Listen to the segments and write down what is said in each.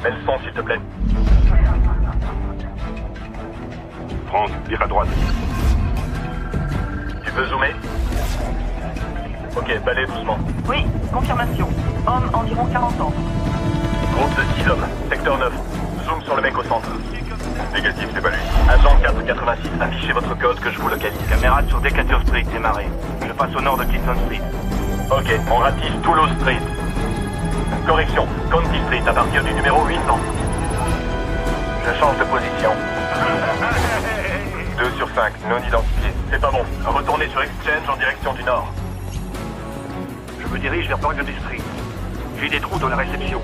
Mets le son, s'il te plaît. Franck, vire à droite. Tu peux zoomer? Ok, balai doucement. Oui, confirmation. Homme environ 40 ans. Groupe de 6 hommes, secteur 9. Zoom sur le mec au centre. Négatif, c'est pas lui. Agent 486, affichez votre code que je vous localise. Caméra sur Decatur Street, démarré. Je passe au nord de Clinton Street. Ok, on ratisse Toulouse Street. Correction, County Street à partir du numéro 800. Je change de position. 2 sur 5, non identifié. C'est pas bon. Retournez sur Exchange en direction du nord. Je me dirige vers Burgundy Street. J'ai des trous dans la réception.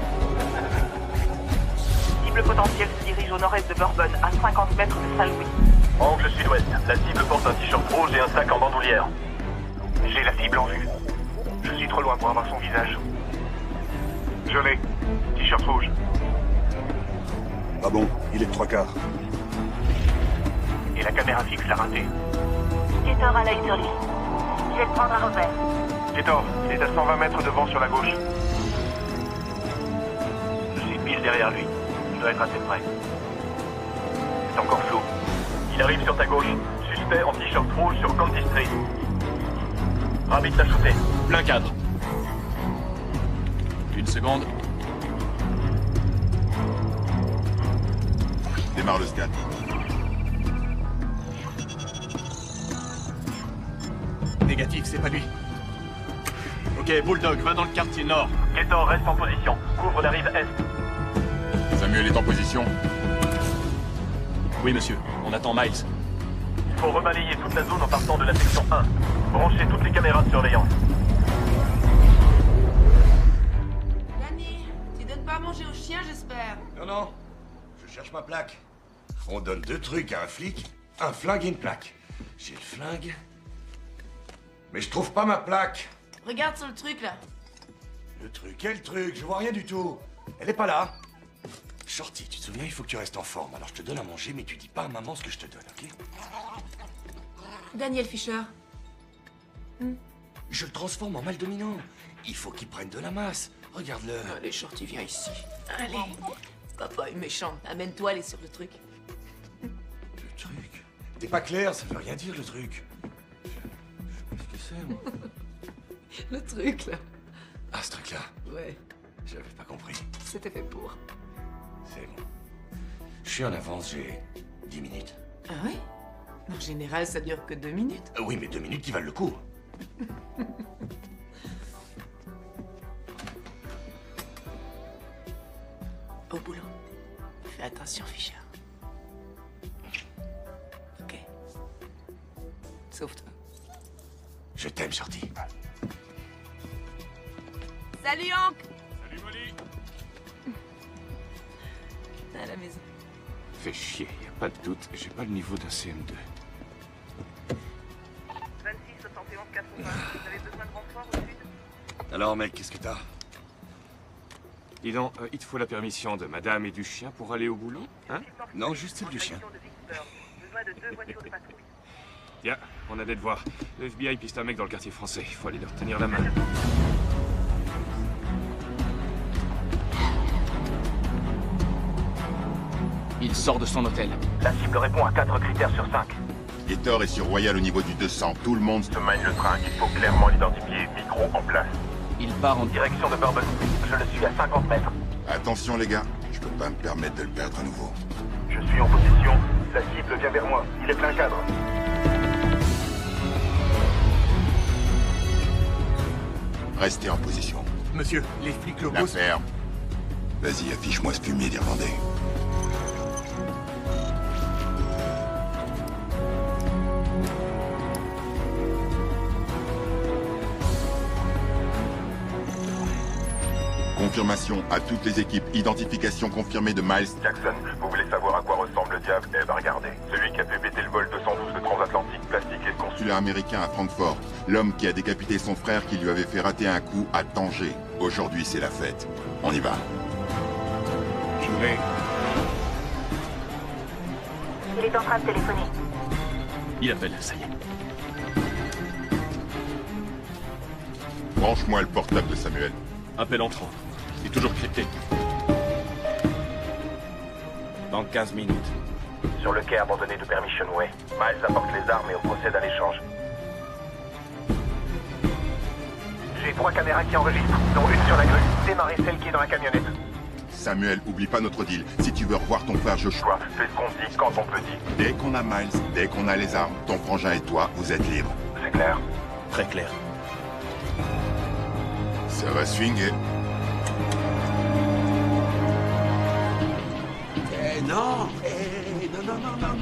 Cible potentielle se dirige au nord-est de Bourbon, à 50 mètres de Saint-Louis. Angle sud-ouest. La cible porte un t-shirt rouge et un sac en bandoulière. J'ai la cible en vue. Je suis trop loin pour avoir son visage. Je l'ai. T-shirt rouge. Ah bon, il est de 3/4. Et la caméra fixe l'a raté. Ketor à l'œil sur lui. Je vais le prendre à revers. Ketor, il est à 120 mètres devant sur la gauche. Je suis pile derrière lui. Je dois être assez près. C'est encore flou. Il arrive sur ta gauche. Suspect en t-shirt rouge sur County Street. Rabbit l'a shooté. Plein cadre. Une seconde. Démarre le scan. Négatif, c'est pas lui. Ok, Bulldog, va dans le quartier nord. Ketor reste en position. Couvre la rive est. Samuel est en position. Oui, monsieur. On attend Miles. Il faut rebalayer toute la zone en partant de la section 1. Branchez toutes les caméras de surveillance. Danny, tu donnes pas à manger aux chiens, j'espère. Non, non. Je cherche ma plaque. On donne 2 trucs à un flic, un flingue et une plaque. J'ai le flingue. Mais je trouve pas ma plaque. Regarde sur le truc, là. Le truc, quel truc? Je vois rien du tout. Elle est pas là. Shorty, tu te souviens, il faut que tu restes en forme. Alors je te donne à manger, mais tu dis pas à maman ce que je te donne, ok? Daniel Fisher. Je le transforme en mâle dominant. Il faut qu'il prenne de la masse. Regarde-le. Allez, Shorty, viens ici. Allez. Papa est méchant. Amène-toi, aller sur le truc. Le truc? T'es pas clair, ça veut rien dire, le truc. Je sais pas ce que c'est, moi. Le truc, là. Ah, ce truc-là. Ouais, J'avais pas compris. c'était fait pour. C'est bon. Je suis en avance, j'ai 10 minutes. Ah ouais? En général, ça dure que 2 minutes. Oui, mais 2 minutes qui valent le coup. Au boulot. Fais attention, Fisher. Ok. Sauve-toi. Je t'aime, Shorty. Salut, Hank! Salut, Molly. À la maison. Fais chier, y a pas de doute, j'ai pas le niveau d'un CM2. 26 71 80. Vous avez besoin de renfort au sud? Alors, mec, qu'est-ce que t'as? Dis donc, il te faut la permission de madame et du chien pour aller au boulot, hein? Non, juste celle du chien. Besoin de 2 voitures de patrouille. Tiens, on a des devoirs. Le FBI piste un mec dans le quartier français, il faut aller leur tenir la main. Il sort de son hôtel. La cible répond à 4 critères sur 5. Gator est sur Royal au niveau du 200. Tout le monde Se mine le train, il faut clairement l'identifier. Micro en place. Il part en Direction de Bourbon Street. Je le suis à 50 mètres. Attention les gars, je peux pas me permettre de le perdre à nouveau. Je suis en position. La cible vient vers moi. Il est plein cadre. Restez en position. Monsieur, les flics locaux... L'affaire. Vas-y, affiche-moi ce fumier d'Irlandais. Confirmation à toutes les équipes. Identification confirmée de Miles. Jackson, vous voulez savoir à quoi ressemble le diable? Eh ben regardez. Celui qui a fait péter le vol 212 de transatlantique, plastique et consulat. Consulat américain à Francfort. L'homme qui a décapité son frère qui lui avait fait rater un coup à Tanger. Aujourd'hui, c'est la fête. On y va. Je l'ai. Il est en train de téléphoner. Il appelle, ça y est. Branche-moi le portable de Samuel. Appel entrant. C'est toujours crypté. Dans 15 minutes. Sur le quai abandonné de Permission Way. Miles apporte les armes et on procède à l'échange. J'ai 3 caméras qui enregistrent, dont une sur la grue. Démarrez celle qui est dans la camionnette. Samuel, oublie pas notre deal. Si tu veux revoir ton frère Joshua, Fais ce qu'on dit quand on peut dire. dès qu'on a Miles, dès qu'on a les armes, ton frangin et toi, vous êtes libres. C'est clair. Très clair. Ça va swinguer. Non,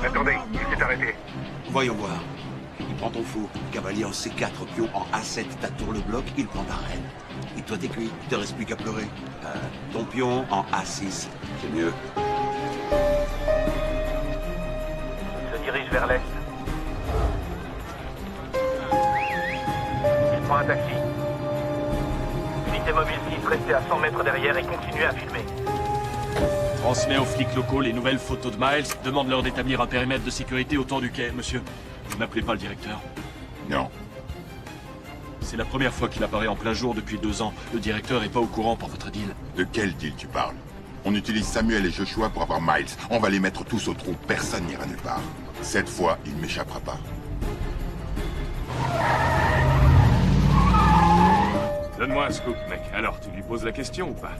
Attendez, il s'est arrêté. Voyons voir. Il prend ton fou. Cavalier en C4, pion en A7, t'attures le bloc, il prend ta reine. Et toi t'es cuit, il te reste plus qu'à pleurer. Ton pion en A6, c'est mieux. Il se dirige vers l'est. Il prend un taxi. Unité mobile 6, restez à 100 mètres derrière et continuez à filmer. Transmets aux flics locaux les nouvelles photos de Miles. Demande-leur d'établir un périmètre de sécurité autour du quai, monsieur. Vous n'appelez pas le directeur? Non. C'est la première fois qu'il apparaît en plein jour depuis 2 ans. Le directeur est pas au courant pour votre deal. De quel deal tu parles? On utilise Samuel et Joshua pour avoir Miles. On va les mettre tous au trou. Personne n'ira nulle part. Cette fois, il ne m'échappera pas. Donne-moi un scoop, mec. Alors, tu lui poses la question ou pas?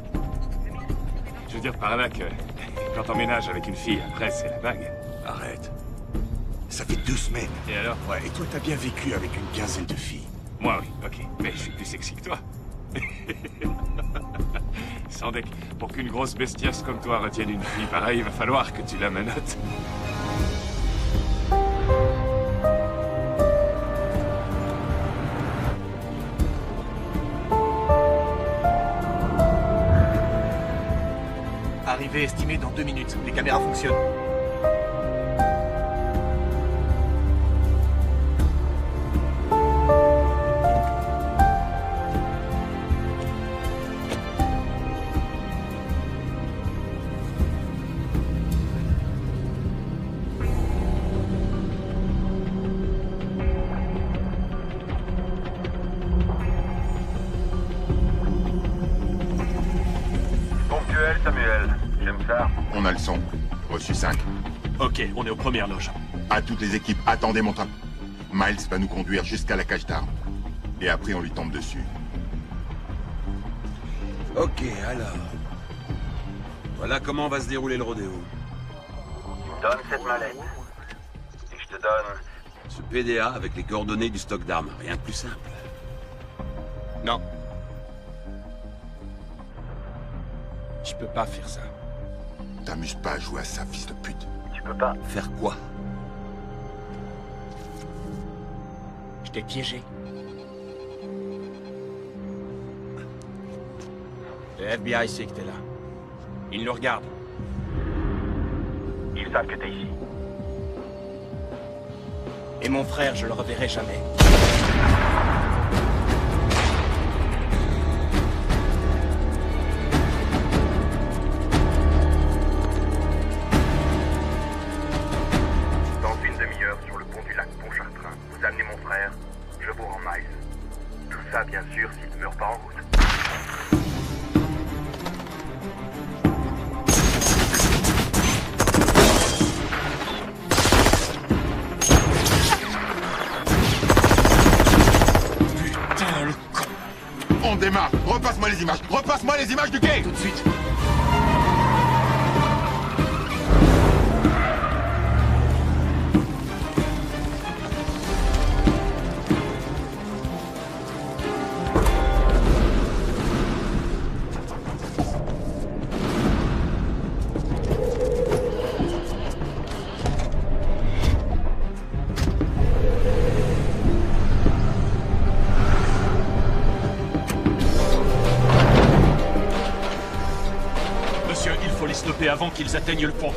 Je veux dire par là que quand t'emménages avec une fille, après, c'est la bague. Arrête. Ça fait 2 semaines. Et alors? Ouais, et toi, t'as bien vécu avec une quinzaine de filles. Moi, oui, ok. Mais je suis plus sexy que toi. Sans deck, pour qu'une grosse bestiasse comme toi retienne une fille pareille, il va falloir que tu la menottes. Arrivée estimée dans 2 minutes. Les caméras fonctionnent. Ponctuel, Samuel. J'aime ça. On a le son. Reçu 5. Ok, on est aux premières loges. À toutes les équipes, attendez mon top. Miles va nous conduire jusqu'à la cage d'armes. Et après, on lui tombe dessus. Ok, alors. Voilà comment va se dérouler le rodéo. Tu me donnes cette mallette. Et je te donne... Ce PDA avec les coordonnées du stock d'armes. Rien de plus simple. Non. Je peux pas faire ça. T'amuses pas à jouer à ça, fils de pute. Tu peux pas. Faire quoi? Je t'ai piégé. Le FBI sait que t'es là. Ils nous regardent. Ils savent que t'es ici. Et mon frère, je le reverrai jamais. Dans une demi-heure, sur le pont du lac Pontchartrain, vous amenez mon frère, je vous rends Miles. Tout ça, bien sûr, s'il ne meurt pas en route. Putain, le con. On démarre. Repasse-moi les images. Repasse-moi les images du quai. Tout de suite. Monsieur, il faut les stopper avant qu'ils atteignent le pont.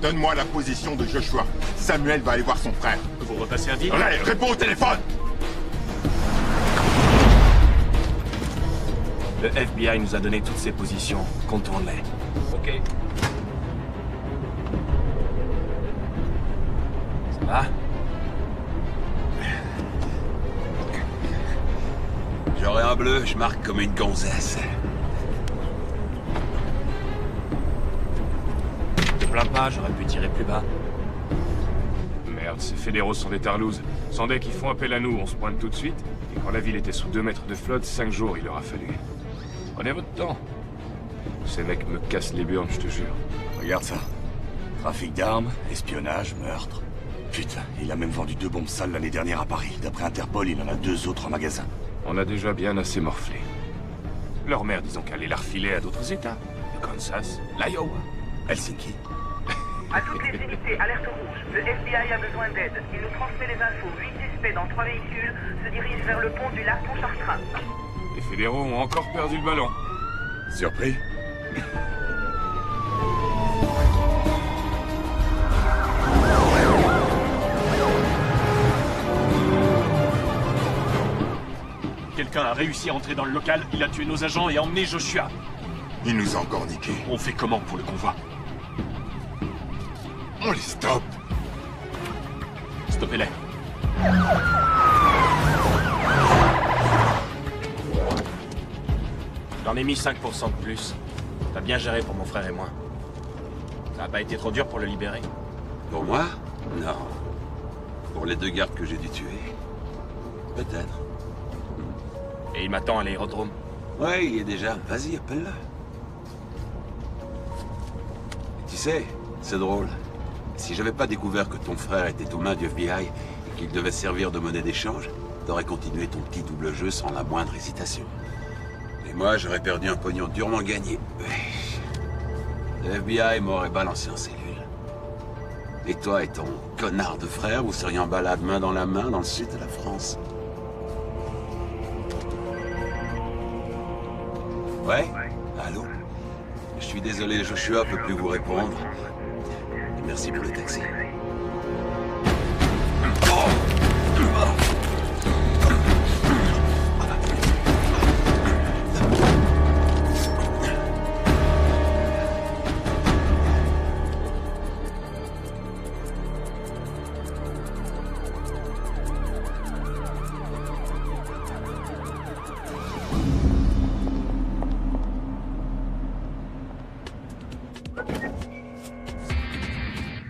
Donne-moi la position de Joshua. Samuel va aller voir son frère. Vous repassez un deal? Allez, réponds au téléphone. Le FBI nous a donné toutes ces positions. Contourne-les. Ok. Ça va? J'aurai un bleu, je marque comme une gonzesse. plains pas, j'aurais pu tirer plus bas. Merde, ces fédéraux sont des tarlouses. Sans dès qu'ils font appel à nous, on se pointe tout de suite. Et quand la ville était sous 2 mètres de flotte, 5 jours il leur a fallu. Prenez votre temps. Ces mecs me cassent les burnes, je te jure. Regarde ça. Trafic d'armes, espionnage, meurtre. Putain, il a même vendu 2 bombes sales l'année dernière à Paris. D'après Interpol, il en a 2 autres en magasin. On a déjà bien assez morflé. Leur mère, disons qu'elle allait la refiler à d'autres états. Le Kansas, l'Iowa, Helsinki. À toutes les unités, alerte rouge. Le FBI a besoin d'aide. Il nous transmet les infos. 8 suspects dans 3 véhicules se dirigent vers le pont du lac Pontchartrain. Les fédéraux ont encore perdu le ballon. Surpris? Quelqu'un a réussi à entrer dans le local, il a tué nos agents et emmené Joshua. Il nous a encore niqué. On fait comment pour le convoi? On les stoppe. Stoppez-les. J'en ai mis 5% de plus. T'as bien géré pour mon frère et moi. Ça a pas été trop dur pour le libérer? Pour moi? Non. Pour les 2 gardes que j'ai dû tuer? Peut-être. Et il m'attend à l'aérodrome. Ouais, il y est déjà. Vas-y, appelle-le. Tu sais, c'est drôle. Si j'avais pas découvert que ton frère était aux mains du FBI et qu'il devait servir de monnaie d'échange, t'aurais continué ton petit double jeu sans la moindre hésitation. Et moi, j'aurais perdu un pognon durement gagné. Le FBI m'aurait balancé en cellule. Et toi et ton connard de frère, vous seriez en balade main dans la main dans le sud de la France. Ouais? Allô? Je suis désolé, Joshua peut plus vous répondre. Et merci pour le taxi.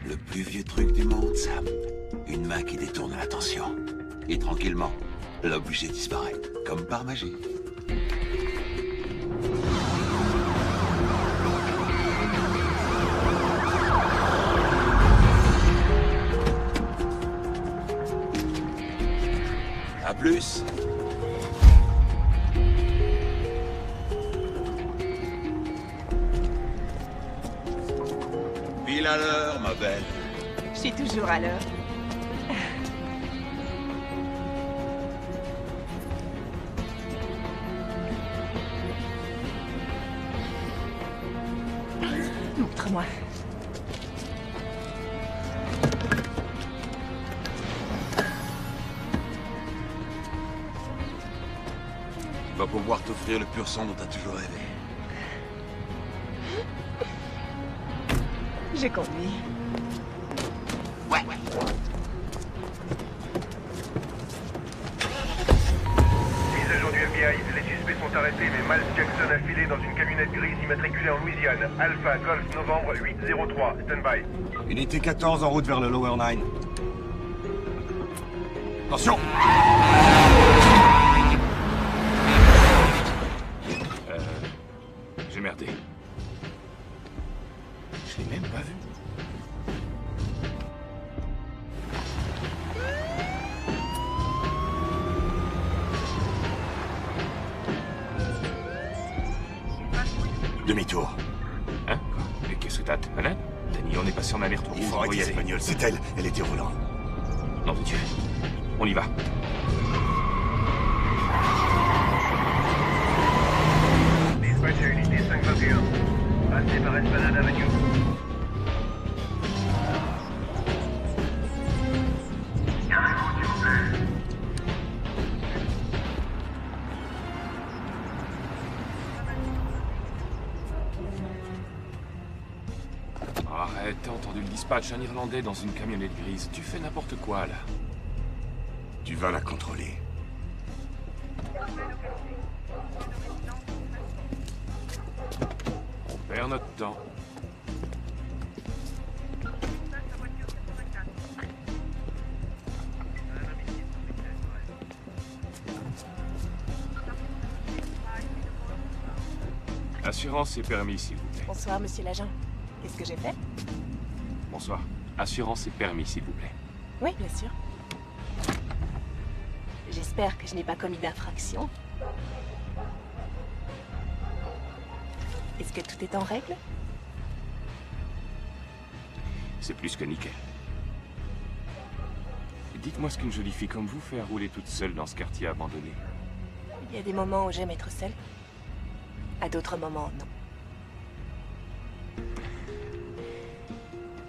Le plus vieux truc du monde, Sam. Une main qui détourne l'attention. Et tranquillement, l'objet disparaît, comme par magie. À plus. Pile à l'heure, ma belle. Je suis toujours à l'heure. Montre-moi. Il va pouvoir t'offrir le pur sang dont t'as toujours rêvé. J'ai conduit. Ouais. Mise à jour du FBI, les suspects sont arrêtés, mais Miles Jackson a filé dans une camionnette grise immatriculée en Louisiane. Alpha Golf Novembre 803, stand-by. Unité 14 en route vers le Lower Nine. Attention! J'ai merdé. Je l'ai même pas vu. Demi-tour. Hein? Quoi? Mais qu'est-ce que t'as? T'es malade? Danny, on est passé en alerte Il rouge, faut on arrêter y cette aller. bagnole, c'est elle. Elle était au volant. Nom de Dieu. On y va. Dispatch à unité 521. Passez par Esplanade Avenue. Arrête, t'as entendu le dispatch, un Irlandais dans une camionnette grise. Tu fais n'importe quoi, là. Tu vas la contrôler. On perd notre temps. Assurance et permis, s'il vous plaît. Bonsoir, monsieur l'agent. Qu'est-ce que j'ai fait? Bonsoir. Assurance et permis, s'il vous plaît. Oui, bien sûr. J'espère que je n'ai pas commis d'infraction. Est-ce que tout est en règle? C'est plus que nickel. Dites-moi ce qu'une jolie fille comme vous fait à rouler toute seule dans ce quartier abandonné. Il y a des moments où j'aime être seule. À d'autres moments, non.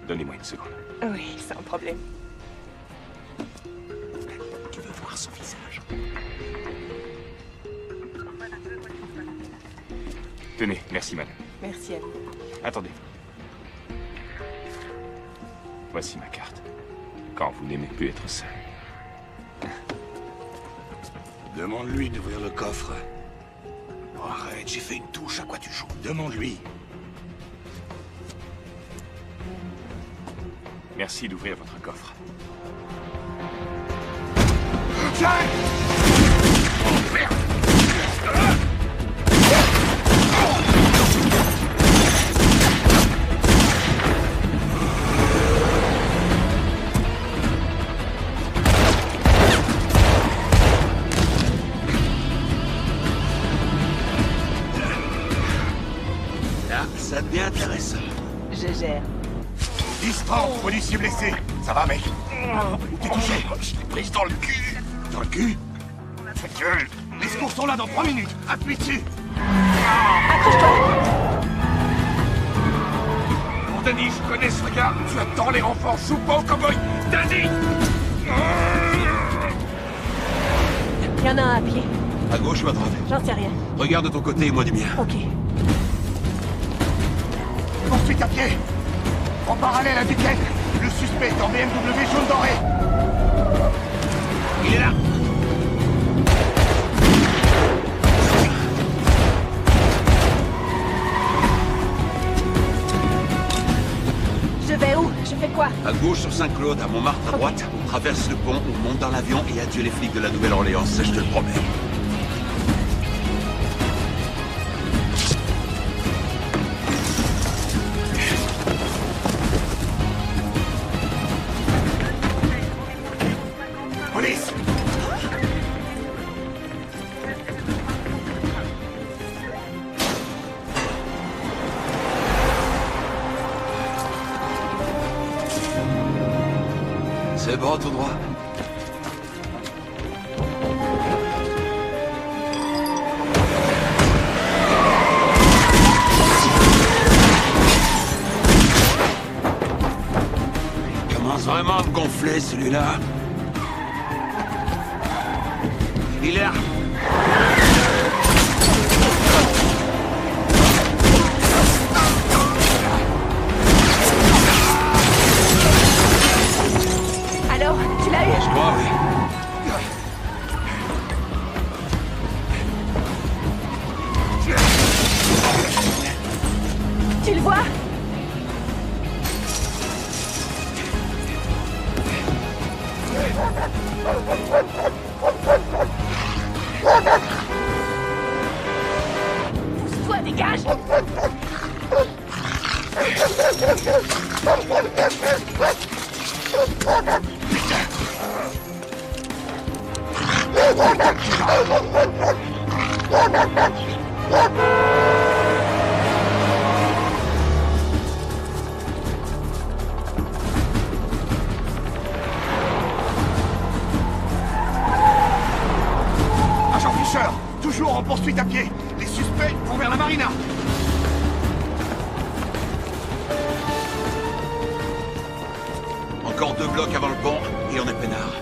Donnez-moi une seconde. Oui, sans problème. Tu veux voir son visage? Tenez, merci madame. Merci à vous. Attendez. Voici ma carte. Quand vous n'aimez plus être seul. Demande-lui d'ouvrir le coffre. Oh, arrête, j'ai fait une touche, à quoi tu joues? Demande-lui. Merci d'ouvrir votre coffre. Là, ça devient intéressant. Je gère. Distant, policier blessé. Ça va, mec? T'es touché? Je l'ai prise dans le cul. Dans le cul? Ta gueule. Les secours sont là dans 3 minutes. Appuie dessus. Bon, Danny, je connais ce regard. Tu attends les renforts. Joue pas au cow-boy. Danny! Il y en a un à pied. À gauche ou à droite? J'en sais rien. Regarde de ton côté et moi du mien. Ok. Poursuite à pied. En parallèle à Duquesne. Le suspect est en BMW jaune doré. Il est là. Je vais où? Je fais quoi? À gauche sur Saint-Claude, à Montmartre à droite. On traverse le pont, on monte dans l'avion et adieu les flics de la Nouvelle-Orléans, ça je te le promets. Police! C'est bon, tout droit. Il commence vraiment à me gonfler, celui-là. Il est là. Alors, tu l'as eu? Je crois, oui. Tu le vois? Pousse-toi, dégage! Agent Fischer, toujours en poursuite à pied. Les suspects vont vers la marina. Encore 2 blocs avant le pont et on est peinard.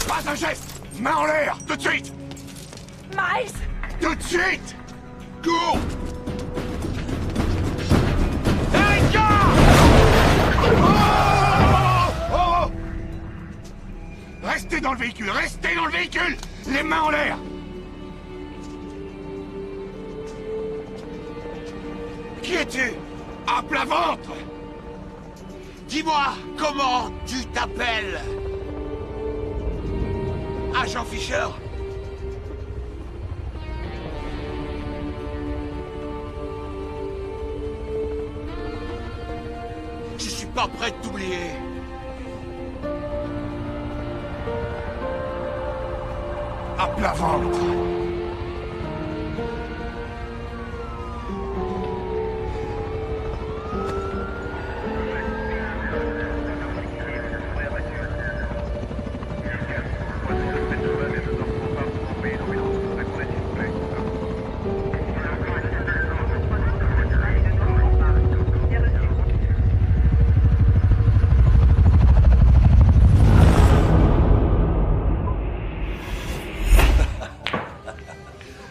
Pas un geste! Main en l'air! Tout de suite! Miles! Tout de suite! Cours! Erika! Oh! Restez dans le véhicule! Restez dans le véhicule! Les mains en l'air! Qui es-tu? À plat ventre! Dis-moi, comment tu t'appelles? Agent Fisher? Je suis pas prêt de t'oublier. À plat ventre!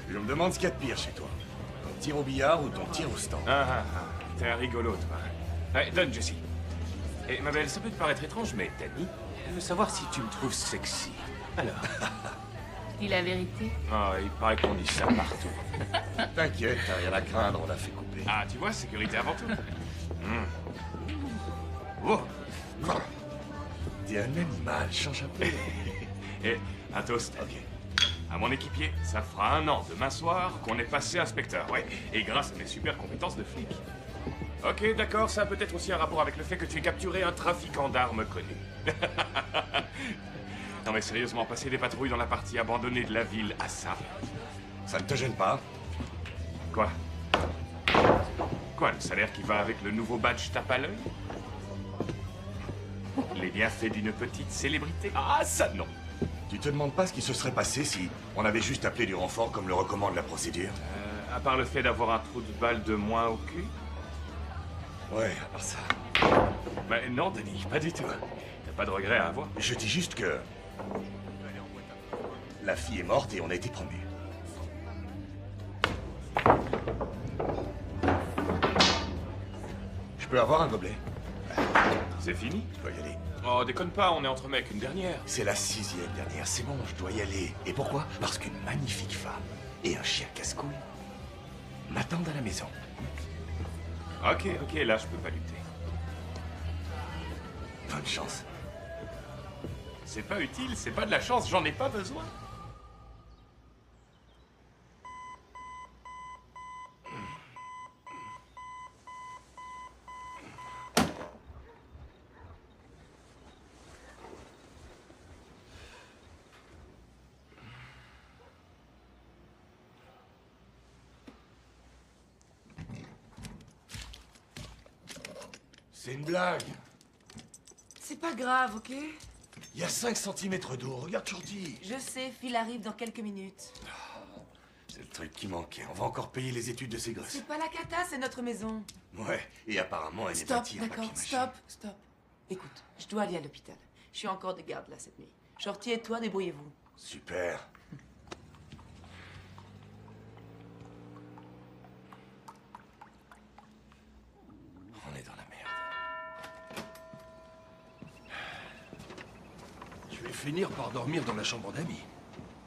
Je me demande ce qu'il y a de pire chez toi. Ton tir au billard ou ton tir au stand? T'es un rigolo, toi. Allez, donne, Jessie. Et ma belle, ça peut te paraître étrange, mais Danny, elle veut savoir si tu me trouves sexy. Alors. Dis la vérité. Ah, il paraît qu'on dit ça partout. T'inquiète, t'as rien à craindre, on l'a fait couper. Ah, tu vois, sécurité avant tout. Oh. T'es un animal, change un peu. Et un toast. Ok. À mon équipier, ça fera 1 an demain soir qu'on est passé inspecteur, ouais. Et grâce à mes super compétences de flic. Ok, d'accord, ça a peut-être aussi un rapport avec le fait que tu aies capturé un trafiquant d'armes connu. Non mais sérieusement, passer des patrouilles dans la partie abandonnée de la ville à ça. Ça ne te gêne pas? Quoi? Quoi, le salaire qui va avec le nouveau badge tape à l'œil? Les bienfaits d'une petite célébrité? Ah, ça non! Tu te demandes pas ce qui se serait passé si on avait juste appelé du renfort comme le recommande la procédure? À part le fait d'avoir un trou de balle de moins au cul? Ouais, à part ça. Mais non, Denis, pas du tout. T'as pas de regrets à avoir? Je dis juste que... la fille est morte et on a été promus. Je peux avoir un gobelet? C'est fini? Je dois y aller. Oh, déconne pas, on est entre mecs, une dernière. C'est la 6e dernière, c'est bon, je dois y aller. Et pourquoi? Parce qu'une magnifique femme et un chien casse-couille m'attendent à la maison. Ok, là je peux pas lutter. Bonne chance. C'est pas utile, c'est pas de la chance, j'en ai pas besoin. C'est une blague. C'est pas grave, ok? Il y a 5 cm d'eau, regarde Shorty. Je sais, Phil arrive dans quelques minutes. C'est le truc qui manquait, on va encore payer les études de ces gosses. C'est pas la cata, c'est notre maison. Ouais, et apparemment elle est Stop, bâtie en d'accord, papier-mâché. stop. Écoute, je dois aller à l'hôpital. Je suis encore de garde là cette nuit. Shorty et toi, débrouillez-vous. Super. On est dans la merde. Je vais finir par dormir dans la chambre d'amis.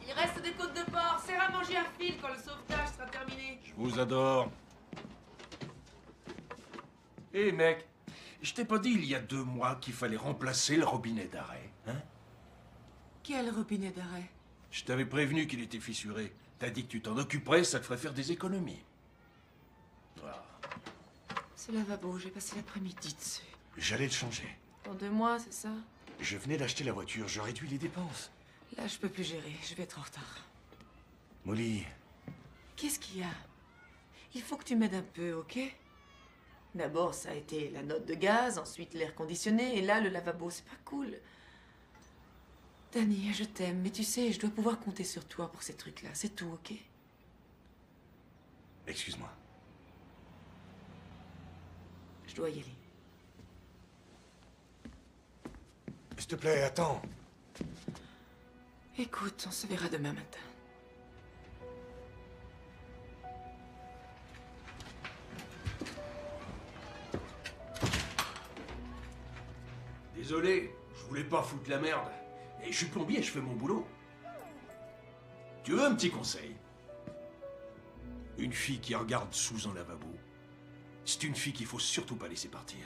Il reste des côtes de porc. Serre à manger à Phil quand le sauvetage sera terminé. Je vous adore. Hé mec, je t'ai pas dit il y a 2 mois qu'il fallait remplacer le robinet d'arrêt, hein? Quel robinet d'arrêt? Je t'avais prévenu qu'il était fissuré. T'as dit que tu t'en occuperais, ça te ferait faire des économies. Voilà. Ce lavabo, j'ai passé l'après-midi dessus. J'allais le changer. Dans 2 mois, c'est ça? Je venais d'acheter la voiture, je réduis les dépenses. Là, je peux plus gérer. Je vais être en retard. Molly, Qu'est-ce qu'il y a? Il faut que tu m'aides un peu, ok? D'abord, ça a été la note de gaz, ensuite l'air conditionné, et là, le lavabo, c'est pas cool. Danny, je t'aime, mais tu sais, je dois pouvoir compter sur toi pour ces trucs-là. C'est tout, ok? excuse-moi. Je dois y aller. S'il te plaît, attends. Écoute, on se verra demain matin. Désolé, je voulais pas foutre la merde. Et je suis plombier, je fais mon boulot. Tu veux un petit conseil? Une fille qui regarde sous un lavabo, c'est une fille qu'il faut surtout pas laisser partir.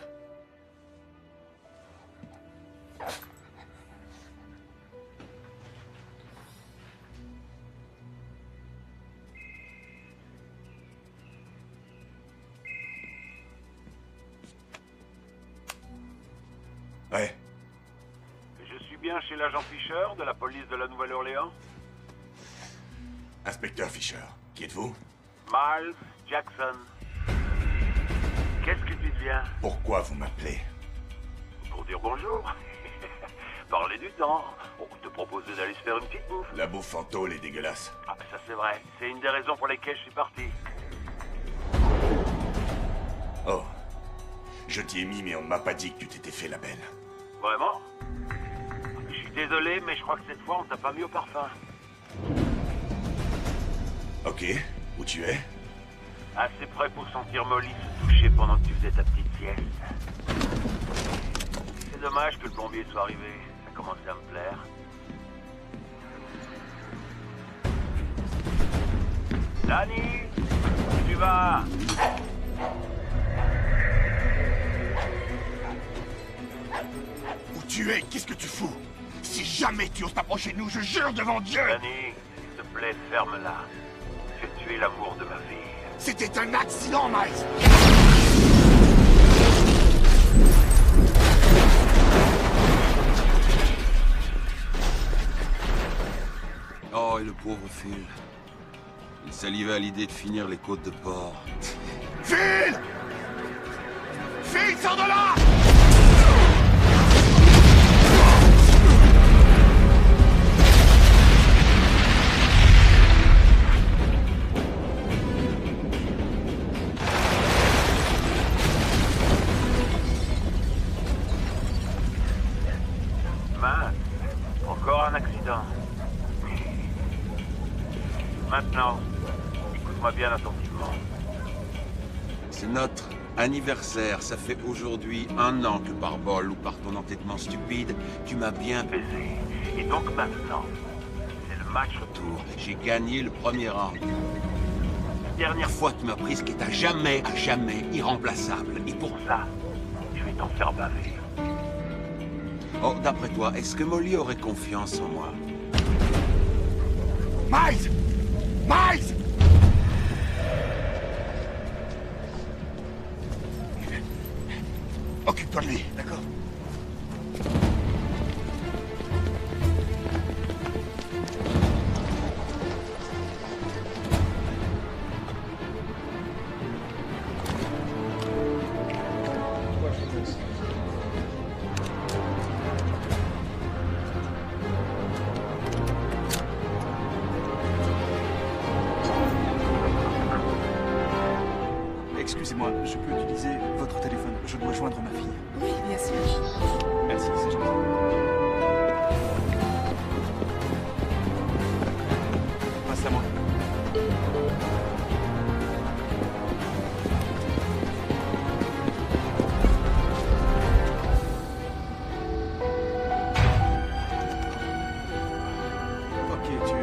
Ouais. Je suis bien chez l'agent Fisher de la police de la Nouvelle-Orléans? Inspecteur Fisher, qui êtes-vous? Miles Jackson. Qu'est-ce que tu deviens? Pourquoi vous m'appelez? Pour dire bonjour. Parler du temps. On te proposait d'aller se faire une petite bouffe. La bouffe en tôle est dégueulasse. Ah, ça c'est vrai. C'est une des raisons pour lesquelles je suis parti. Oh. Je t'y ai mis, mais on ne m'a pas dit que tu t'étais fait la belle. Vraiment? Je suis désolé, mais je crois que cette fois, on t'a pas mis au parfum. Ok. Où tu es? Assez près pour sentir Molly se toucher pendant que tu faisais ta petite sieste. C'est dommage que le plombier soit arrivé. Ça commençait à me plaire. Danny, où tu vas? Où tu es? Qu'est-ce que tu fous? Si jamais tu oses t'approcher de nous, je jure devant Dieu! Danny, s'il te plaît, ferme-la. J'ai tué l'amour de ma vie. C'était un accident, Miles! Oh, et le pauvre Phil. Il salivait à l'idée de finir les côtes de porc. Phil! Phil, sors de là! Mince, encore un accident. Maintenant, écoute-moi bien attentivement. C'est notre anniversaire. Ça fait aujourd'hui 1 an que par bol ou par ton entêtement stupide, tu m'as bien baisé. Et donc maintenant, c'est le match retour. J'ai gagné le premier round. Dernière fois, tu m'as pris ce qui est à jamais irremplaçable. Et pour ça, je vais t'en faire baver. Oh, d'après toi, est-ce que Molly aurait confiance en moi? Miles! Miles! Occupe-toi de lui, d'accord? Excusez-moi, je peux utiliser votre téléphone. Je dois joindre ma fille. Oui, bien sûr. Merci, c'est gentil. Passe à moi. Ok, tu...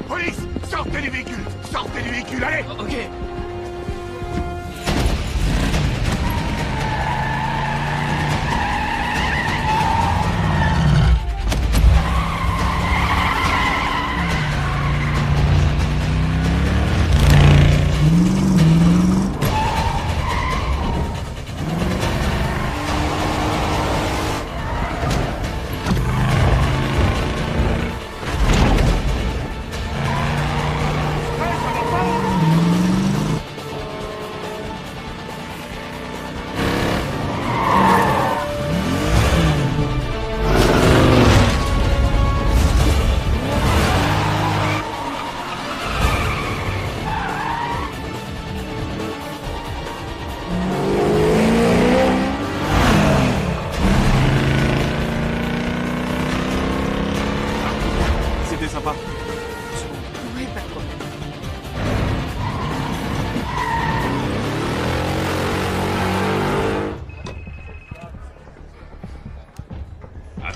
Police! Sortez du véhicule! Sortez du véhicule, allez! Ok.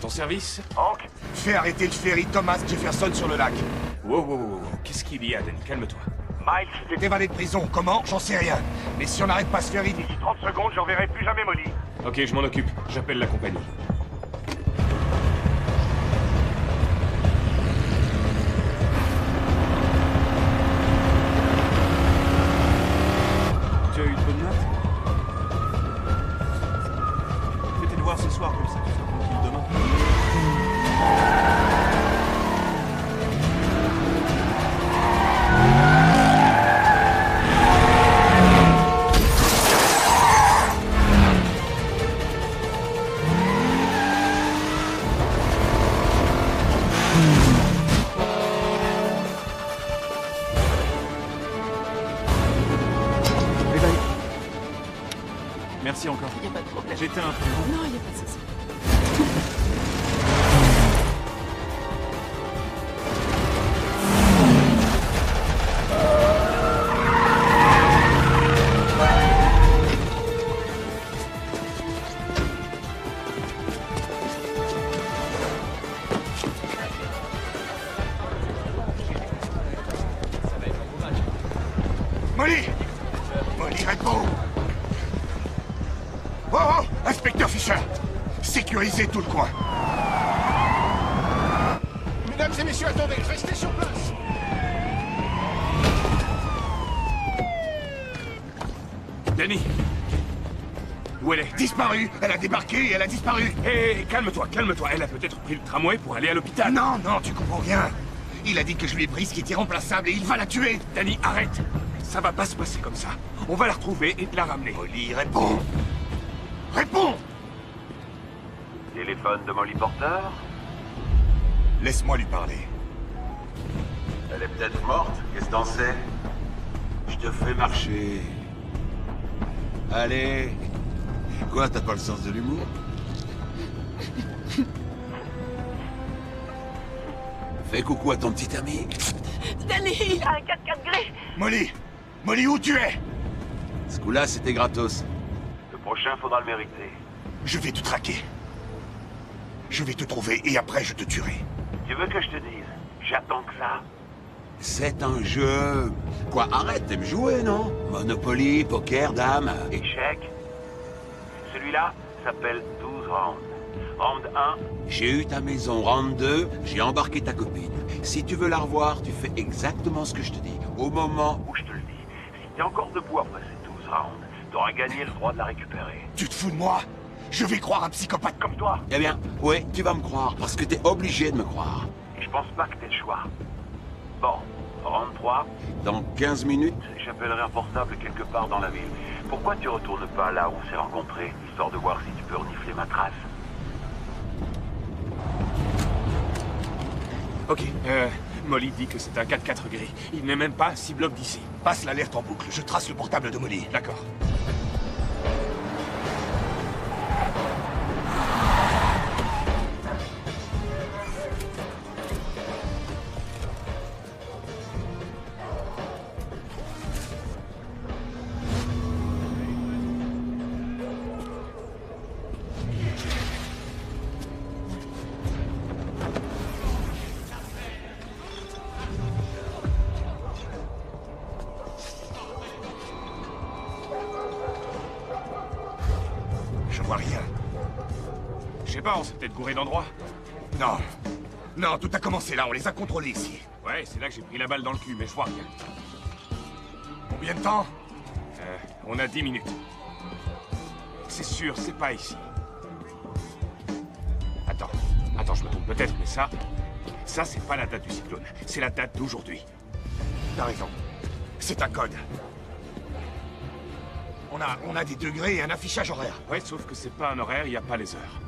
ton service? Hank, fais arrêter le ferry Thomas Jefferson sur le lac. Wow. Qu'est-ce qu'il y a, Danny? Calme-toi. Miles s'est évadé de prison. Comment? J'en sais rien. Mais si on n'arrête pas ce ferry d'ici 30 secondes, j'enverrai plus jamais Molly. Ok, je m'en occupe. J'appelle la compagnie. Tu as eu de bonnes notes? Fais tes devoirs ce soir, comme ça tu seras tranquille demain. Merci encore. Y a pas de problème. J'étais un peu... Non, y a pas de souci. Molly! Molly, réponds! Oh, Inspecteur Fisher! Sécurisez tout le coin! Mesdames et messieurs, attendez, restez sur place! Danny! Où elle est? Disparue! Elle a débarqué et elle a disparu! Hé, calme-toi. Elle a peut-être pris le tramway pour aller à l'hôpital. Non, tu comprends rien! Il a dit que je lui ai pris ce qui est irremplaçable et il va la tuer! Danny, arrête! Ça va pas se passer comme ça. On va la retrouver et te la ramener. Molly, réponds! Réponds! Téléphone de Molly Porter? Laisse-moi lui parler. Elle est peut-être morte, qu'est-ce que t'en sais? Je te fais marcher. Allez. Quoi, t'as pas le sens de l'humour? Fais coucou à ton petit ami. Danny! Un 4x4 gris! Molly, où tu es? Ce coup-là, c'était gratos. Le prochain, faudra le mériter. Je vais te traquer. Je vais te trouver et après je te tuerai. Tu veux que je te dise? J'attends que ça. C'est un jeu. Quoi, arrête, t'aimes jouer, non? Monopoly, poker, dame. Échec. Celui-là s'appelle 12 rounds. Round 1. J'ai eu ta maison. Round 2, j'ai embarqué ta copine. Si tu veux la revoir, tu fais exactement ce que je te dis. Au moment où je te le dis. Si t'es encore debout après ces 12 rounds, t'auras gagné le droit de la récupérer. Tu te fous de moi? Je vais croire un psychopathe comme toi. Eh bien, ouais, tu vas me croire, parce que t'es obligé de me croire. Et je pense pas que t'aies le choix. Bon, round 3. Dans 15 minutes, j'appellerai un portable quelque part dans la ville. Pourquoi tu retournes pas là où on s'est rencontrés, histoire de voir si tu peux renifler ma trace? Ok, Molly dit que c'est un 4x4 gris. Il n'est même pas à 6 blocs d'ici. Passe l'alerte en boucle, je trace le portable de Molly. D'accord. Je vois rien. Je sais pas, on s'est peut-être gouré d'endroit. Non, tout a commencé là, on les a contrôlés ici. Ouais, c'est là que j'ai pris la balle dans le cul, mais je vois rien. Combien de temps? On a 10 minutes. C'est sûr, c'est pas ici. Attends, je me trompe peut-être, mais ça c'est pas la date du cyclone. C'est la date d'aujourd'hui. T'as raison. C'est un code. On a des degrés et un affichage horaire. Ouais, sauf que c'est pas un horaire, il n'y a pas les heures.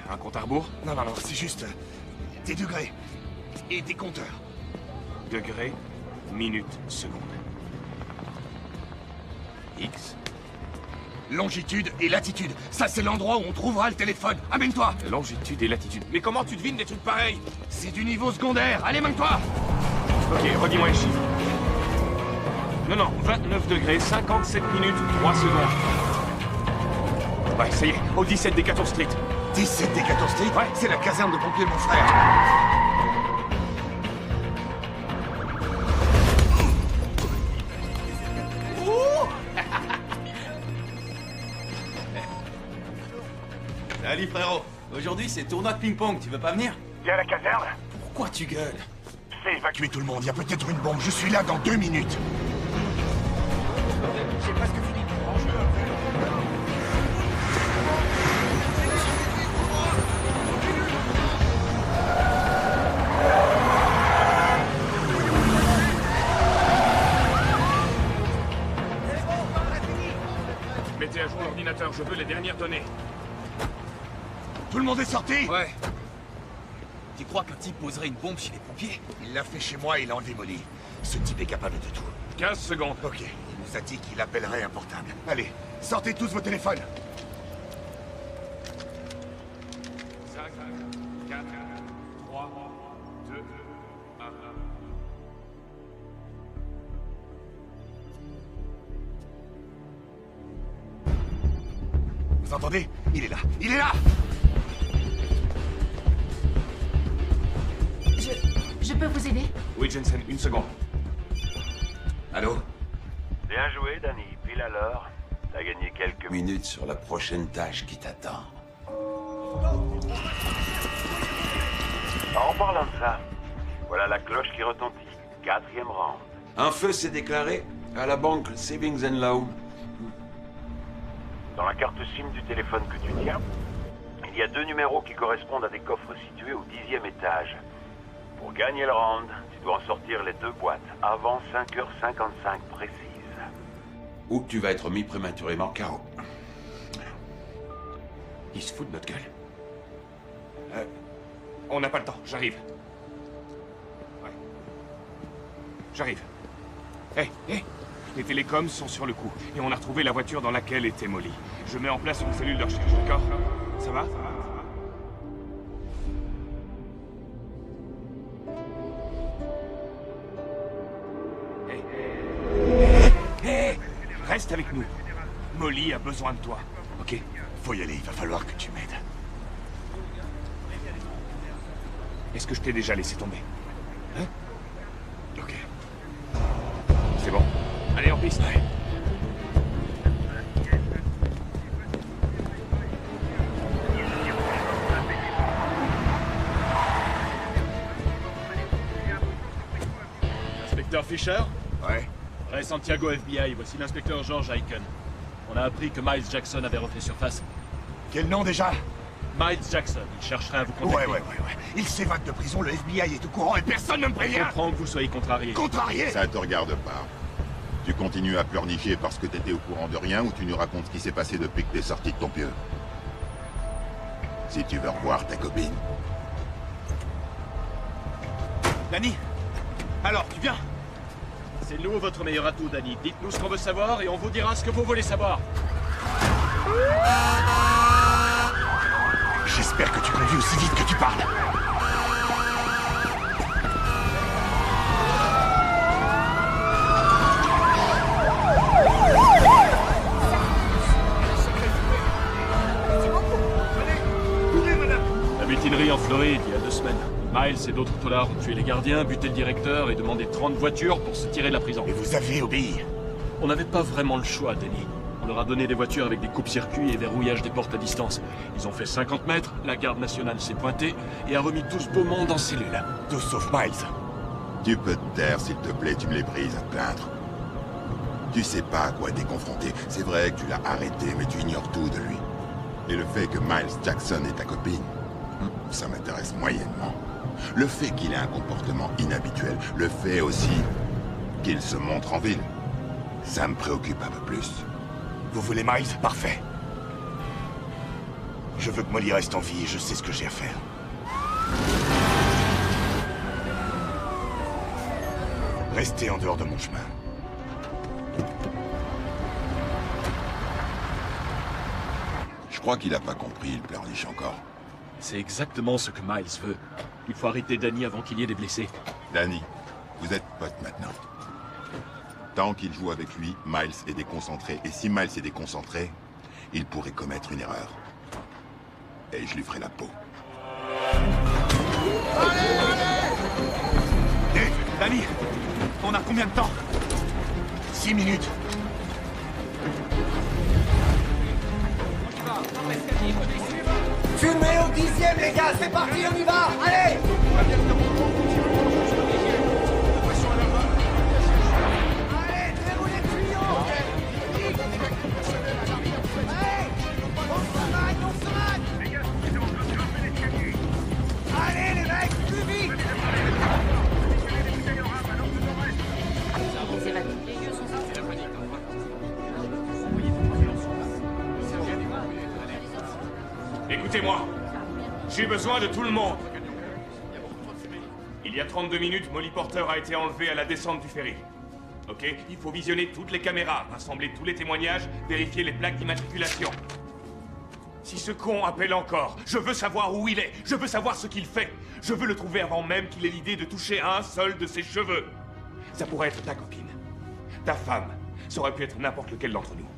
Un compte à rebours? Non, c'est juste des degrés et des compteurs. Degrés, minutes, secondes. X. Longitude et latitude. Ça, c'est l'endroit où on trouvera le téléphone. Amène-toi. Longitude et latitude. Mais comment tu devines des trucs pareils? C'est du niveau secondaire. Allez, amène-toi. Ok, redis-moi les chiffres. Non, 29 degrés, 57 minutes, 3 secondes. Ouais, ça y est, au 17 des 14 Street. 17 Decatur Street? Ouais, c'est la caserne de pompiers de mon frère. Salut frérot. Aujourd'hui c'est tournoi de ping-pong, tu veux pas venir? Viens à la caserne. Pourquoi tu gueules? Fais évacuer tout le monde, il y a peut-être une bombe. Je suis là dans 2 minutes. J'ai presque fini. Mettez à jour l'ordinateur, je veux les dernières données. Tout le monde est sorti? Ouais. Tu crois qu'un type poserait une bombe chez les pompiers? Il l'a fait chez moi et il l'a démoli. Ce type est capable de tout. 15 secondes. Ok, il nous a dit qu'il appellerait un portable. Allez, sortez tous vos téléphones. 5, 4, 3, 2, 1. Vous entendez? Il est là. Il est là! Je peux vous aider? Oui, Jensen, une seconde. Allô? Bien joué, Danny. Pile à l'heure. T'as gagné quelques minutes sur la prochaine tâche qui t'attend. En parlant de ça, voilà la cloche qui retentit. 4e round. Un feu s'est déclaré à la banque Savings and Loan. Dans la carte SIM du téléphone que tu tiens, il y a 2 numéros qui correspondent à des coffres situés au 10e étage. Pour gagner le round, tu dois en sortir les 2 boîtes avant 5h55 précises. Ou tu vas être mis prématurément KO. Il se fout de notre gueule. On n'a pas le temps, j'arrive. Ouais. J'arrive. Hé, les télécoms sont sur le coup, et on a retrouvé la voiture dans laquelle était Molly. Je mets en place une cellule de recherche, d'accord? Ça va? Hé, reste avec nous. Molly a besoin de toi, ok? Faut y aller, il va falloir que tu m'aides. Est-ce que je t'ai déjà laissé tomber? Hein? Ok. C'est bon. Allez, en piste. Ouais. Inspecteur Fisher? Ouais. Ray Santiago FBI, voici l'inspecteur George Aiken. On a appris que Miles Jackson avait refait surface. Quel nom déjà? Miles Jackson, il chercherait à vous contacter. Ouais. Il s'évade de prison, le FBI est au courant et personne ne me prévient. Je comprends que vous soyez contrarié. Contrarié? Ça te regarde pas. Tu continues à pleurnicher parce que t'étais au courant de rien ou tu nous racontes ce qui s'est passé depuis que t'es sorti de ton pieu? Si tu veux revoir ta copine. Danny? Alors, tu viens? C'est nous votre meilleur atout, Danny. Dites-nous ce qu'on veut savoir et on vous dira ce que vous voulez savoir. J'espère que tu conduis aussi vite que tu parles. La mutinerie en Floride, il y a 2 semaines. Miles et d'autres tolards ont tué les gardiens, buté le directeur et demandé 30 voitures pour se tirer de la prison. Et vous avez obéi? On n'avait pas vraiment le choix, Danny. On leur a donné des voitures avec des coupes-circuits et verrouillage des portes à distance. Ils ont fait 50 mètres, la garde nationale s'est pointée et a remis tout ce beau monde en cellule. Tous sauf Miles. Tu peux te taire, s'il te plaît, tu me les brises à te plaindre. Tu sais pas à quoi t'es confronté. C'est vrai que tu l'as arrêté, mais tu ignores tout de lui. Et le fait que Miles Jackson est ta copine, ça m'intéresse moyennement. Le fait qu'il ait un comportement inhabituel, le fait aussi qu'il se montre en ville, ça me préoccupe un peu plus. Vous voulez Miles? Parfait. Je veux que Molly reste en vie et je sais ce que j'ai à faire. Restez en dehors de mon chemin. Je crois qu'il a pas compris, il pleurniche encore. C'est exactement ce que Miles veut. Il faut arrêter Danny avant qu'il y ait des blessés. Danny, vous êtes potes maintenant. Tant qu'il joue avec lui, Miles est déconcentré. Et si Miles est déconcentré, il pourrait commettre une erreur. et je lui ferai la peau. Hé, Danny, on a combien de temps? 6 minutes. Fumez au 10e, les gars, c'est parti, on y va. Allez. Écoutez-moi, j'ai besoin de tout le monde. Il y a 32 minutes, Molly Porter a été enlevée à la descente du ferry. Ok? Il faut visionner toutes les caméras, rassembler tous les témoignages, vérifier les plaques d'immatriculation. Si ce con appelle encore, je veux savoir où il est, je veux savoir ce qu'il fait. Je veux le trouver avant même qu'il ait l'idée de toucher un seul de ses cheveux. Ça pourrait être ta copine, ta femme, ça aurait pu être n'importe lequel d'entre nous.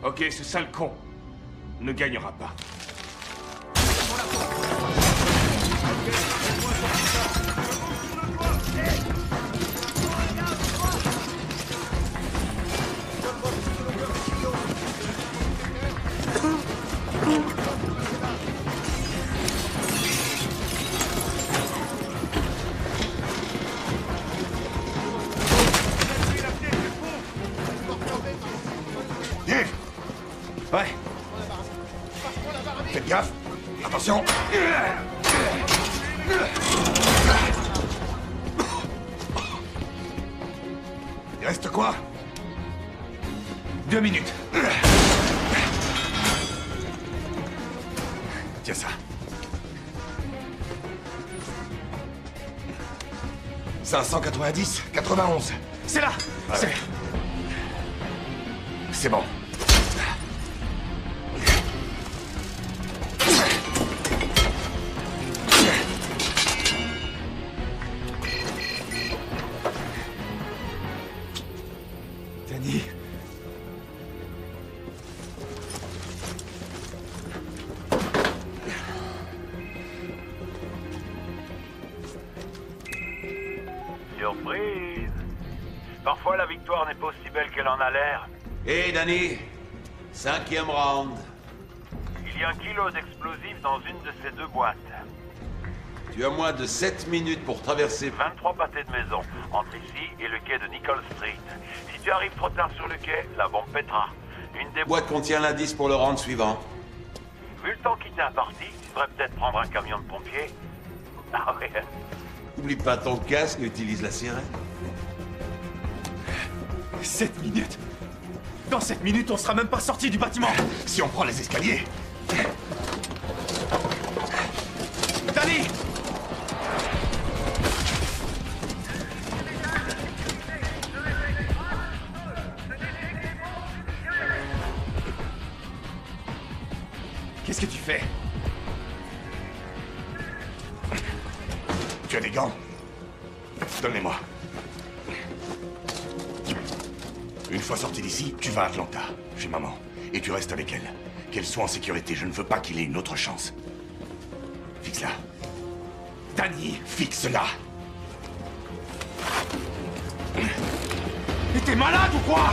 Ok, ce sale con ne gagnera pas. Ouais. Faites gaffe. Attention. Il reste quoi? 2 minutes. Tiens ça. 590, 91. C'est là. Ouais. C'est bon. Danny. Surprise! Parfois, la victoire n'est pas aussi belle qu'elle en a l'air. Hé, Danny, 5e round. Il y a 1 kilo d'explosifs dans une de ces 2 boîtes. Tu as moins de 7 minutes pour traverser 23 pâtés de maison, entre ici et le quai de Nicole Street. Si tu arrives trop tard sur le quai, la bombe pètera. Une des boîte contient l'indice pour le round suivant. Vu le temps qui t'est imparti, tu devrais peut-être prendre un camion de pompiers. Ah ouais. N'oublie pas ton casque et utilise la sirène. 7 minutes. Dans 7 minutes, on sera même pas sorti du bâtiment. Si on prend les escaliers. Danny! Qu'est-ce que tu fais? Tu as des gants? Donne-les-moi. Une fois sorti d'ici, tu vas à Atlanta, chez maman. Et tu restes avec elle. Qu'elle soit en sécurité, je ne veux pas qu'il ait une autre chance. Fixe-la. Danny, fixe-la. Mais t'es malade ou quoi?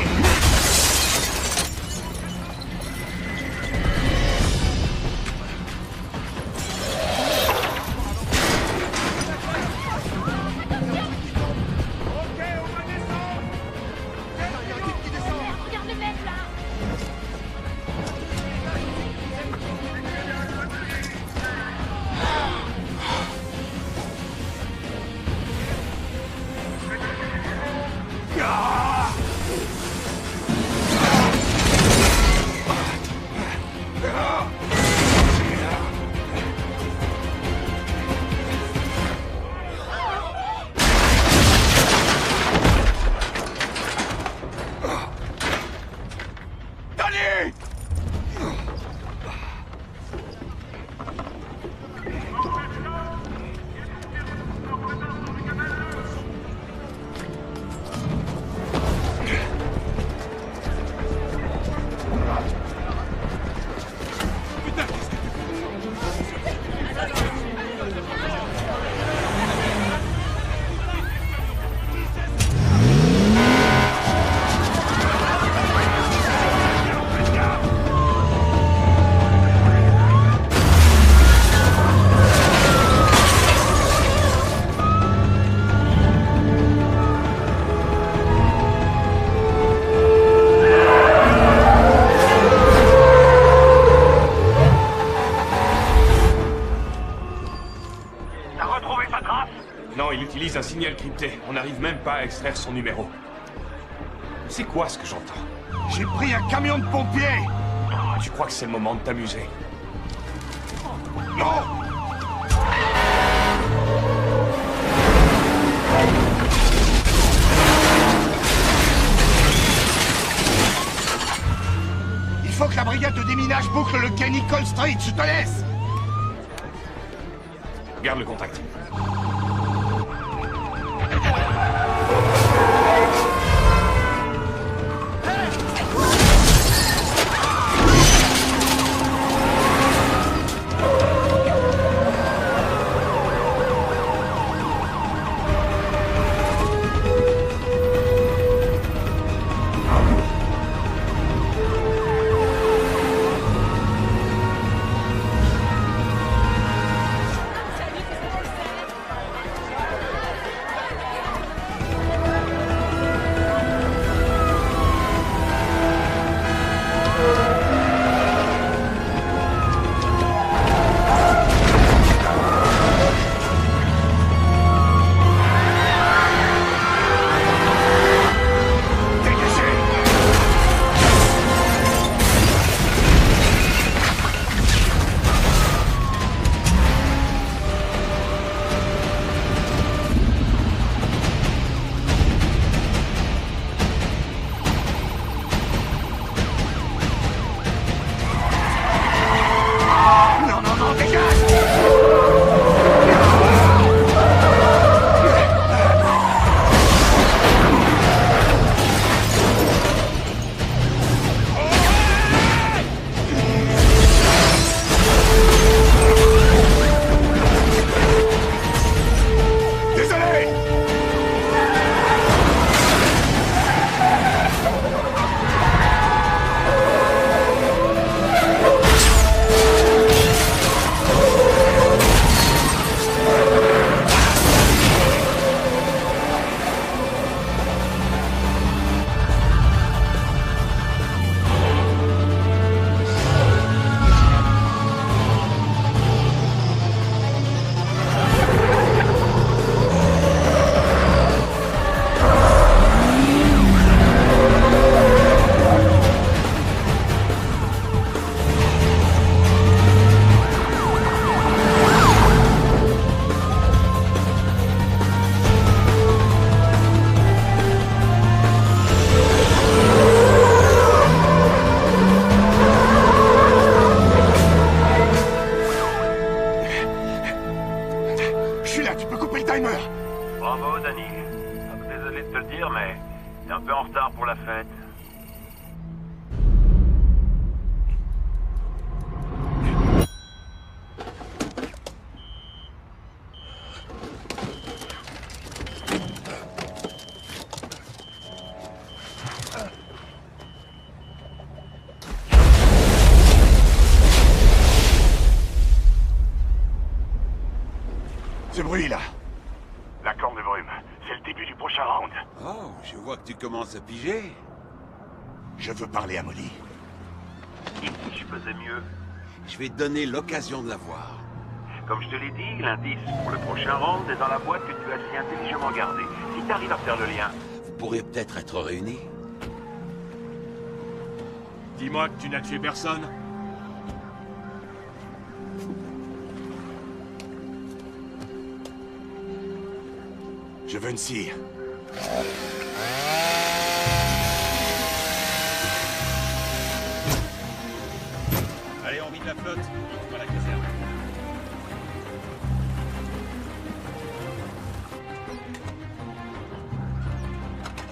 Non, il utilise un signal crypté. On n'arrive même pas à extraire son numéro. C'est quoi ce que j'entends? J'ai pris un camion de pompiers! Oh, tu crois que c'est le moment de t'amuser? Non! Il faut que la brigade de déminage boucle le quai Nicole Street, je te laisse! Garde le contact. Bravo, Danny. Désolé de te le dire, mais t'es un peu en retard pour la fête. Ce bruit-là. La corne de brume. C'est le début du prochain round. Oh, je vois que tu commences à piger. Je veux parler à Molly. Et si je faisais mieux? Je vais te donner l'occasion de la voir. Comme je te l'ai dit, l'indice pour le prochain round est dans la boîte que tu as si intelligemment gardée. Si t'arrives à faire le lien... Vous pourriez peut-être être réunis. Dis-moi que tu n'as tué personne. Je veux une cire. Allez, on vide la flotte. On va la caserne.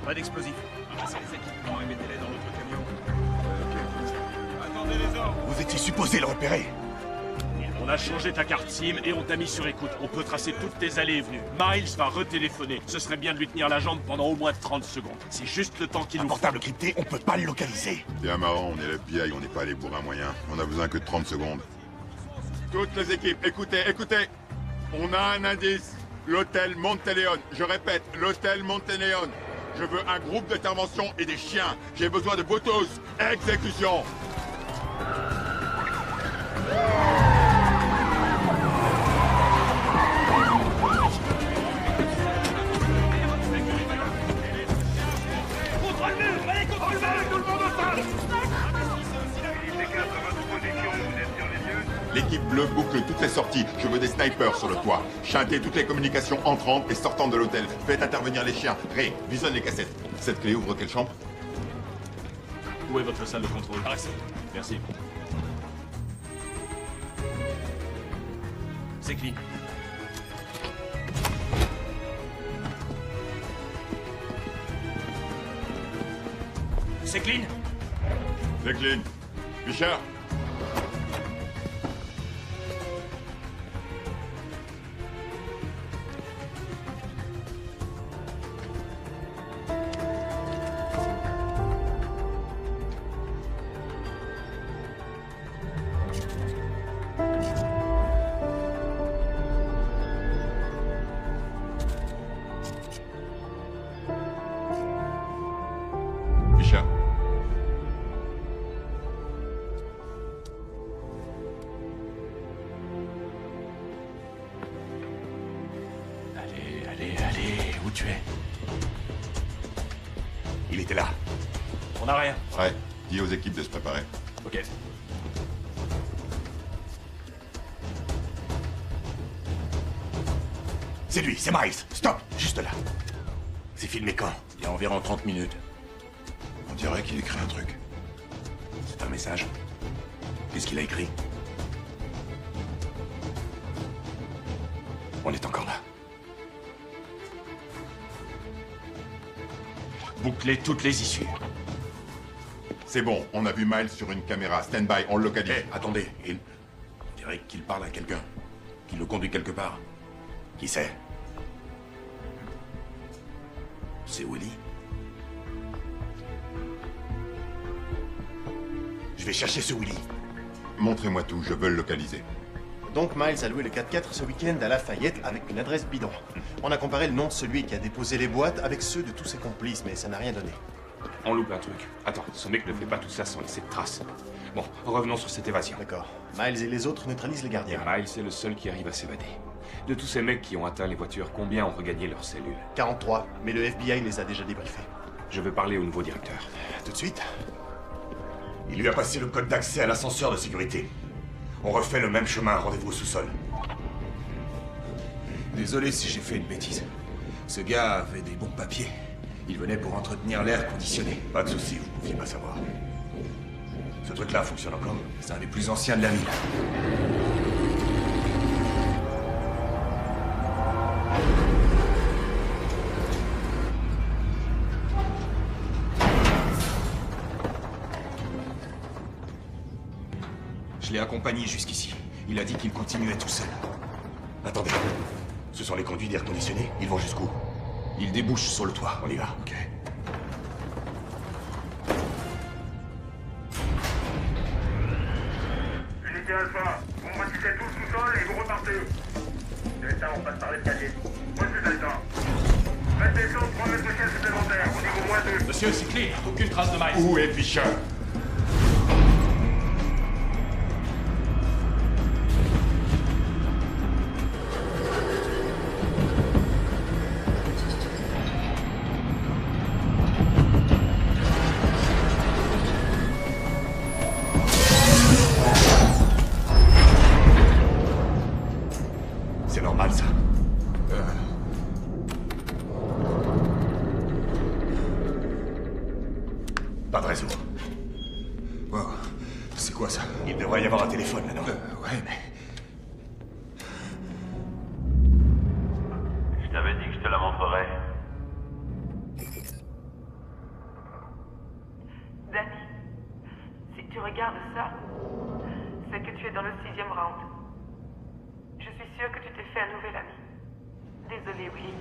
Pas d'explosifs. Ramassez les équipements et mettez-les dans notre camion. Attendez les ordres. Vous étiez supposé le repérer. On a changé ta carte SIM et on t'a mis sur écoute. On peut tracer toutes tes allées et venues. Miles va retéléphoner. Ce serait bien de lui tenir la jambe pendant au moins 30 secondes. C'est juste le temps qu'il nous faut. Un portable crypté, on peut pas le localiser. Bien marrant, on est l'FBI, on n'est pas allé pour un moyen. On a besoin que de 30 secondes. Toutes les équipes, écoutez, écoutez. On a un indice. L'hôtel Monteleone. Je répète, l'hôtel Monteleone. Je veux un groupe d'intervention et des chiens. J'ai besoin de vous tous. Exécution. toutes les sorties. Je veux des snipers sur le toit. Chintez toutes les communications entrantes et sortantes de l'hôtel. Faites intervenir les chiens. Ray, visionne les cassettes. Cette clé ouvre quelle chambre? Où est votre salle de contrôle? Par ici. Merci. C'est clean. C'est clean? C'est clean. Fisher? Fisher? Allez, où tu es? Il était là. On n'a rien. Ouais. Dis aux équipes de se préparer. Ok. C'est lui, c'est Miles. Stop, juste là. C'est filmé quand? Il y a environ 30 minutes. On dirait qu'il écrit un truc. C'est un message. Qu'est-ce qu'il a écrit? On est encore là. Boucler toutes les issues. C'est bon, on a vu Miles sur une caméra. Stand by, on le localise. Hé, attendez, on dirait qu'il parle à quelqu'un. Qu'il le conduit quelque part. Qui c'est? C'est Willy. Je vais chercher ce Willy. Montrez-moi tout, je veux le localiser. Donc Miles a loué le 4x4 ce week-end à Lafayette avec une adresse bidon. On a comparé le nom de celui qui a déposé les boîtes avec ceux de tous ses complices, mais ça n'a rien donné. On loupe un truc. Attends, ce mec ne fait pas tout ça sans laisser de traces. Bon, revenons sur cette évasion. D'accord. Miles et les autres neutralisent les gardiens. Et Miles est le seul qui arrive à s'évader. De tous ces mecs qui ont atteint les voitures, combien ont regagné leurs cellules? 43, mais le FBI les a déjà débriefés. Je veux parler au nouveau directeur. Tout de suite. Il lui a passé le code d'accès à l'ascenseur de sécurité. On refait le même chemin, rendez-vous au sous-sol. Désolé si j'ai fait une bêtise. Ce gars avait des bons papiers. Il venait pour entretenir l'air conditionné. Pas de souci, vous pouviez pas savoir. Ce truc-là fonctionne encore? C'est un des plus anciens de la ville. Je l'ai accompagné jusqu'ici. Il a dit qu'il continuait tout seul. Attendez. Ce sont les conduits d'air conditionné? Ils vont jusqu'où? Ils débouchent sur le toit. On y va. Ok. Unité Alpha, vous ratissez tout le sous-sol et vous repartez. Delta, on passe par l'escalier. Reçu Delta. Restez sur 3 mètres de ciel supplémentaires, au niveau -2. Monsieur, c'est clean. Aucune trace de Miles. Où est Fisher? C'est normal, ça. Pas de réseau. Wow. C'est quoi ça? Il devrait y avoir un téléphone, là, non? Ouais, mais... Je t'avais dit que je te la montrerais. Danny, si tu regardes ça, c'est que tu es dans le 6e round. Je suis sûre que tu t'es fait un nouvel ami. Désolé, Willy,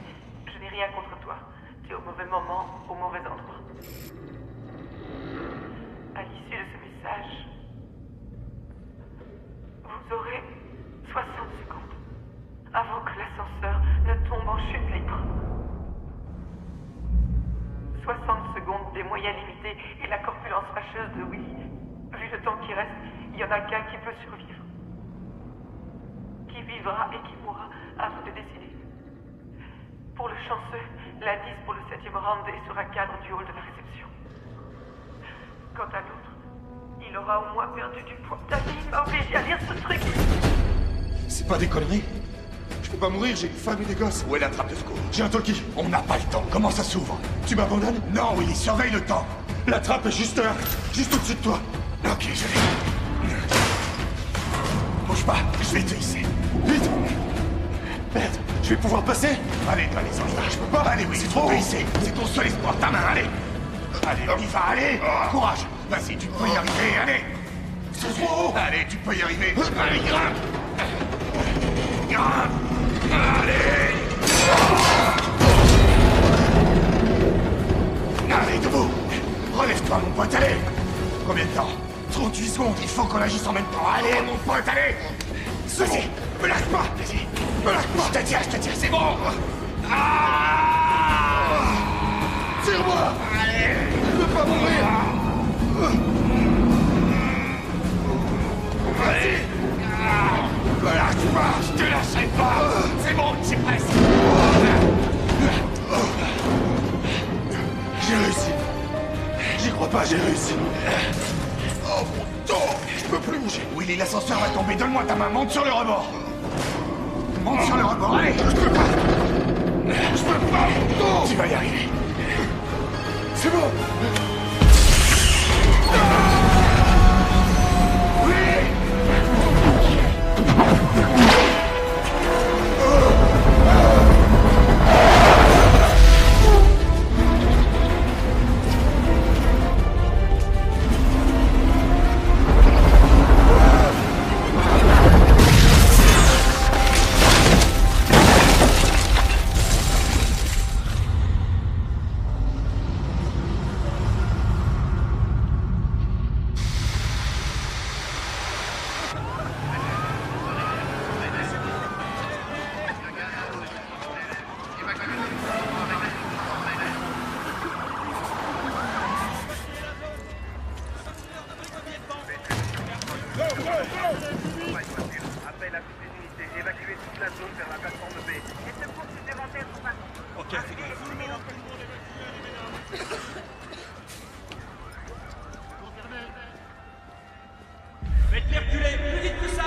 je n'ai rien contre toi. Tu es au mauvais moment, au mauvais endroit. À l'issue de ce message, vous aurez 60 secondes avant que l'ascenseur ne tombe en chute libre. 60 secondes des moyens limités et la corpulence fâcheuse de Willy. Vu le temps qui reste, il y en a qu'un qui peut survivre. Qui vivra et qui mourra, à vous de décider. Pour le chanceux, l'indice pour le 7e round est sur un cadre du hall de la réception. Quant à l'autre, il aura au moins perdu du poids. David m'a obligé à lire ce truc. C'est pas des conneries. Je peux pas mourir, j'ai une femme et des gosses. Où est la trappe de secours? J'ai un talkie. On n'a pas le temps. Comment ça s'ouvre? Tu m'abandonnes? Non, Willy, surveille le temps. La trappe est juste là, juste au-dessus de toi. Ok, je l'ai. Bouge pas, je vais te hisser. Vite! Merde, je vais pouvoir passer? Allez, allez, on y va. Je peux pas. Allez, oui, c'est trop trop haut. hisser. C'est ton seul espoir, ta main, allez. Allez, on y va, allez. Courage. Vas-y, tu peux y arriver, allez. C'est trop haut. Allez, tu peux y arriver. Allez, grimpe. Grimpe. Allez. Allez, debout. Relève-toi, mon pote, allez. Combien de temps? 38 secondes, il faut qu'on agisse en même temps. Allez, mon pote, allez. Vas-y, me lâche pas. Vas-y, me lâche pas. Je te tiens, c'est bon. Tire-moi. Allez. Je veux pas mourir. Vas-y. Me lâche pas, je te lâcherai pas. C'est bon, c'est presque. J'ai réussi. J'y crois pas, j'ai réussi. Oh mon Dieu, je peux plus bouger. Willy, l'ascenseur va tomber. Donne-moi ta main, monte sur le rebord. Monte sur le rebord, allez. Je peux pas. Je peux pas. Non. Tu vas y arriver. C'est bon. Appel à toutes les unités. Évacuez toute la zone vers la plateforme B. Les secours supplémentaires sont partis. Ok, Faites-les reculer, plus vite que ça!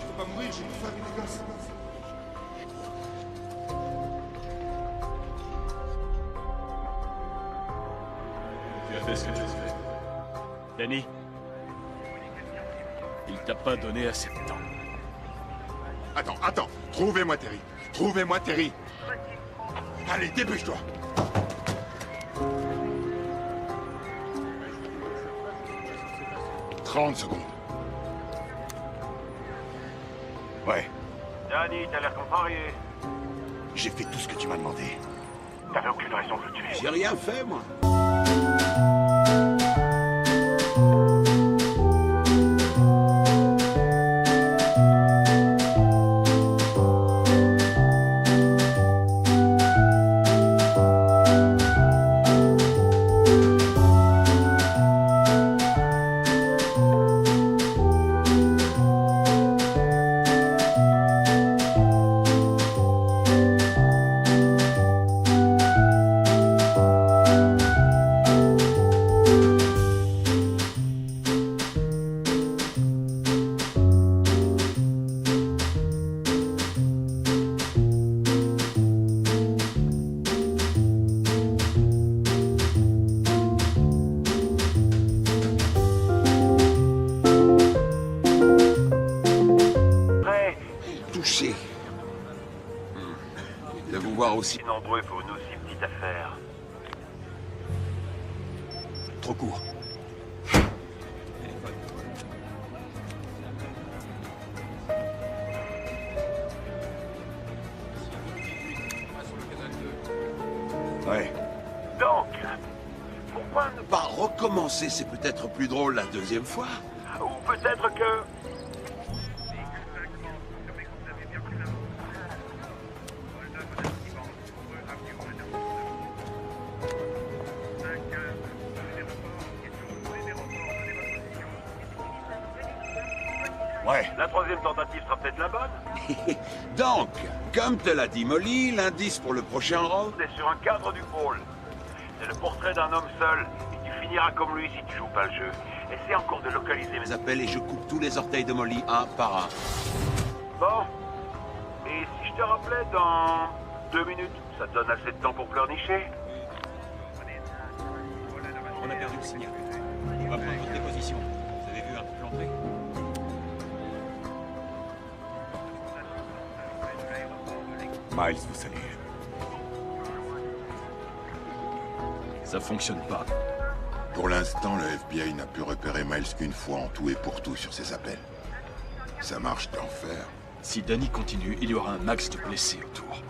Je peux pas mourir, j'ai une femme et des gosses. Tu as fait ce que tu as fait. Danny, il t'a pas donné assez de temps. Attends. Trouvez-moi Terry. Trouvez-moi Terry. Allez, dépêche-toi. « 30 secondes. Ouais, Danny, t'as l'air contrarié. j'ai fait tout ce que tu m'as demandé. T'avais aucune raison de le tuer. J'ai rien fait, moi. Touché. De vous voir aussi Si nombreux pour une aussi petite affaire. Trop court. Ouais. Donc, pourquoi ne pas recommencer. C'est peut-être plus drôle la deuxième fois. Ou peut-être que... Ouais. La troisième tentative sera peut-être la bonne. Donc, comme te l'a dit Molly, l'indice pour le prochain round... C'est sur un cadre du pôle. C'est le portrait d'un homme seul, et tu finiras comme lui si tu joues pas le jeu. Essaie encore de localiser mes appels et je coupe tous les orteils de Molly un par un. Bon. Et si je te rappelais dans 2 minutes, ça te donne assez de temps pour pleurnicher? On a perdu le signal. On va prendre votre déposition. Vous avez vu un peu planté? Miles vous salue. Ça fonctionne pas. Pour l'instant, le FBI n'a pu repérer Miles qu'une fois en tout et pour tout sur ses appels. Ça marche d'enfer. Si Danny continue, il y aura un max de blessés autour.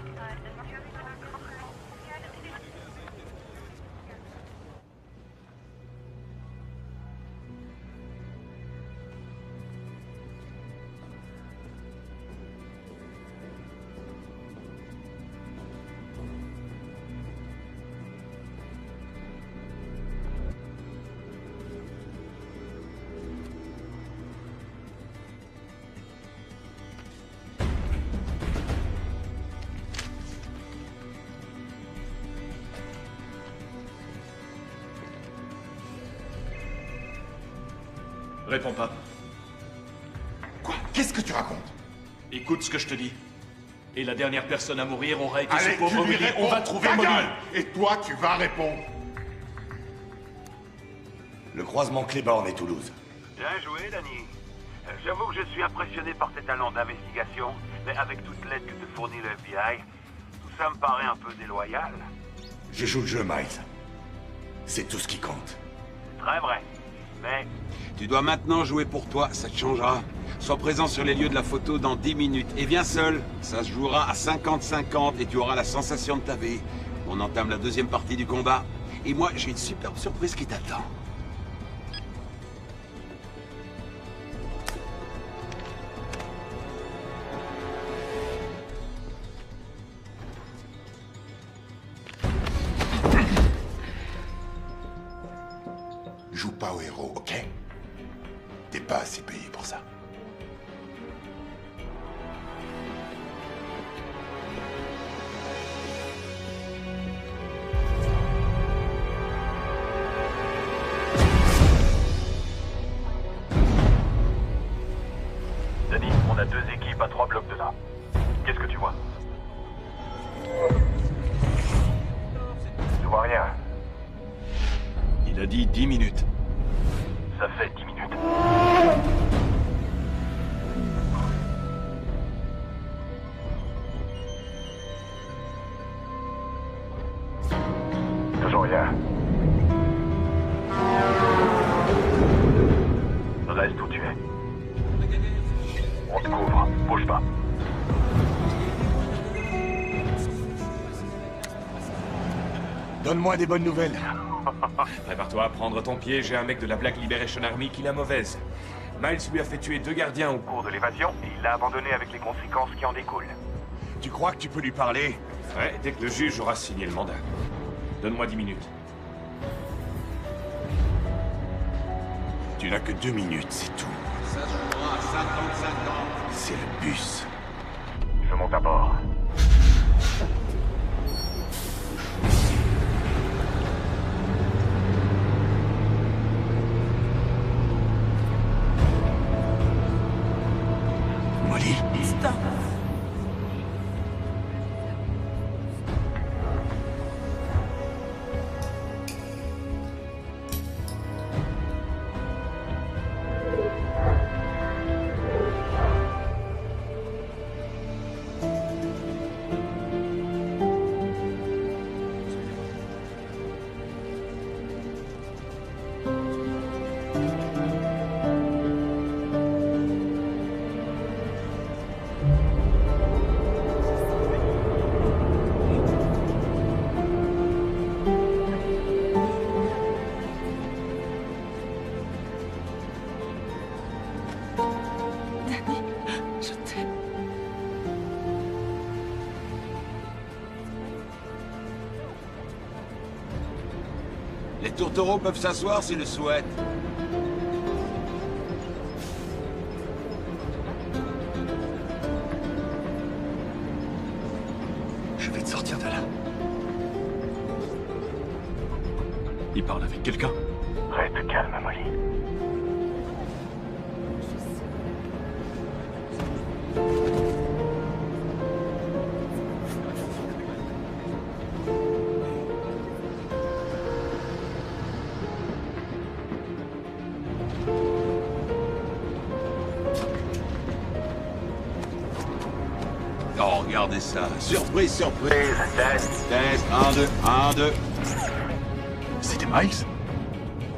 Réponds pas. Quoi? Qu'est-ce que tu racontes? Écoute ce que je te dis. Et la dernière personne à mourir aura été Allez, ce pauvre Molly. On va trouver Molly. Et toi, tu vas répondre. Le croisement Cléborne et Toulouse. Bien joué, Danny. J'avoue que je suis impressionné par tes talents d'investigation, mais avec toute l'aide que te fournit le FBI, tout ça me paraît un peu déloyal. Je joue le jeu, Miles. C'est tout ce qui compte. Très vrai. Mais... Tu dois maintenant jouer pour toi, ça te changera. Sois présent sur les lieux de la photo dans 10 minutes. Et viens seul. Ça se jouera à 50-50 et tu auras la sensation de ta vie. On entame la deuxième partie du combat. Et moi, j'ai une superbe surprise qui t'attend. Joue pas au héros, ok? T'es pas assez payé pour ça. Danny, on a 2 équipes à 3 blocs de là. Qu'est-ce que tu vois? Je vois rien. Il a dit 10 minutes. Ça fait 10 minutes. Toujours rien. Reste où tu es. On te couvre. Bouge pas. Donne-moi des bonnes nouvelles. Prépare-toi à prendre ton pied, j'ai un mec de la Black Liberation Army qui l'a mauvaise. Miles lui a fait tuer 2 gardiens au cours de l'évasion et il l'a abandonné avec les conséquences qui en découlent. Tu crois que tu peux lui parler? Ouais, dès que le juge aura signé le mandat. Donne-moi 10 minutes. Tu n'as que 2 minutes, c'est tout. Ça se jouera à 50-50. C'est le bus. Je monte à bord. Molly. Stop. Les tourtereaux peuvent s'asseoir s'ils le souhaitent. Il parle avec quelqu'un. Reste calme, Molly. Oh, regardez ça. Surprise, surprise. Test. Test. 1, 2, 1, 2. C'était Miles?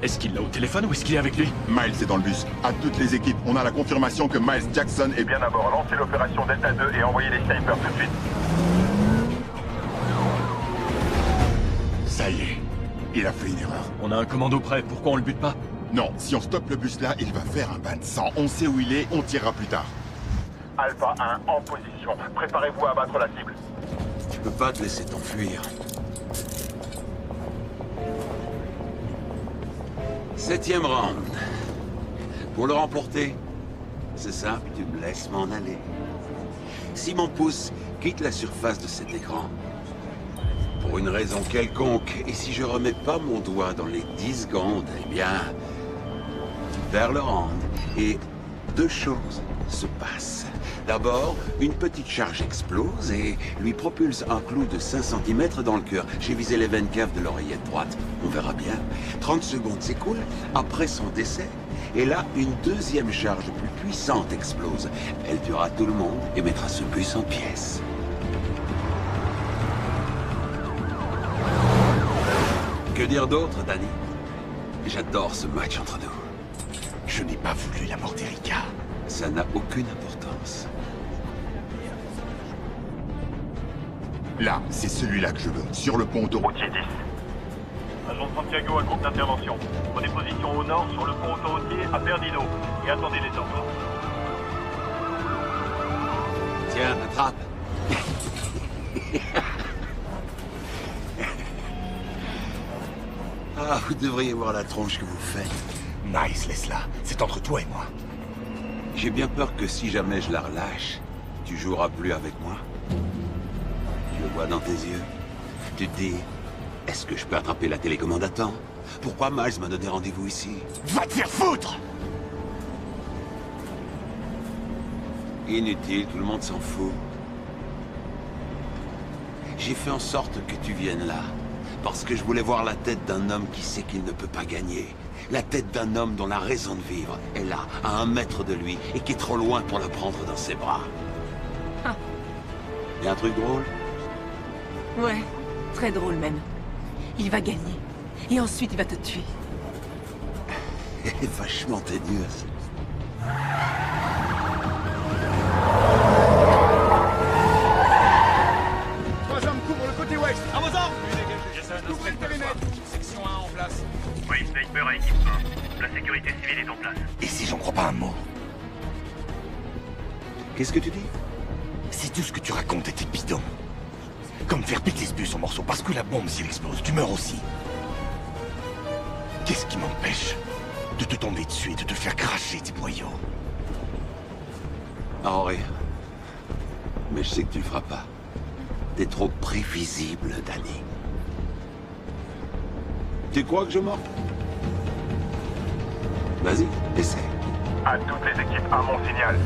Est-ce qu'il l'a au téléphone ou est-ce qu'il est avec lui? Miles est dans le bus. À toutes les équipes, on a la confirmation que Miles Jackson est Bien à bord, lancez l'opération Delta 2 et envoyez les snipers tout de suite. Ça y est, il a fait une erreur. On a un commando prêt, pourquoi on le bute pas? Non, si on stoppe le bus là, il va faire un bain de sang. On sait où il est, on tirera plus tard. Alpha 1 en position. Préparez-vous à abattre la cible. Tu peux pas te laisser t'enfuir. 7e round. Pour le remporter, c'est simple, tu me laisses m'en aller. Si mon pouce quitte la surface de cet écran, pour une raison quelconque, et si je remets pas mon doigt dans les 10 secondes, eh bien, vers le round, et 2 choses se passent. D'abord, une petite charge explose et lui propulse un clou de 5 cm dans le cœur. J'ai visé les veines caves de l'oreillette droite. On verra bien. 30 secondes s'écoulent après son décès. Et là, une deuxième charge plus puissante explose. Elle tuera tout le monde et mettra ce bus en pièces. Que dire d'autre, Danny? J'adore ce match entre nous. Je n'ai pas voulu la mort d'Erika. Ça n'a aucune importance. Là, c'est celui-là que je veux, sur le pont autoroutier. Routier 10. Agent Santiago, un groupe d'intervention. Prenez position au nord sur le pont autoroutier à Perdino et attendez les ordres. Tiens, attrape. Ah, vous devriez voir la tronche que vous faites. Nice, laisse-la. C'est entre toi et moi. J'ai bien peur que si jamais je la relâche, tu joueras plus avec moi. Je le vois dans tes yeux. Tu te dis, est-ce que je peux attraper la télécommande à temps? Pourquoi Miles m'a donné rendez-vous ici? Va te faire foutre! Inutile, tout le monde s'en fout. J'ai fait en sorte que tu viennes là, parce que je voulais voir la tête d'un homme qui sait qu'il ne peut pas gagner. La tête d'un homme dont la raison de vivre est là, à 1 mètre de lui, et qui est trop loin pour la prendre dans ses bras. Ah. Y a un truc drôle? Ouais, très drôle même. Il va gagner. Et ensuite, il va te tuer. Vachement ténueuse. Trois hommes couvrent le côté ouest. À vos ordres. Couvrez le périmètre. Section 1 en place. Oui, sniper à équipe 1. La sécurité civile est en place. Et si j'en crois pas un mot? Qu'est-ce que tu dis? Si tout ce que tu racontes était bidon. Comme faire péter ce bus en morceaux parce que la bombe, s'il explose, tu meurs aussi. Qu'est-ce qui m'empêche de te tomber dessus et de te faire cracher tes boyaux? Oh, rien. Mais je sais que tu le feras pas. T'es trop prévisible, Danny. Tu crois que je mens? Vas-y, essaie. À toutes les équipes, à mon signal.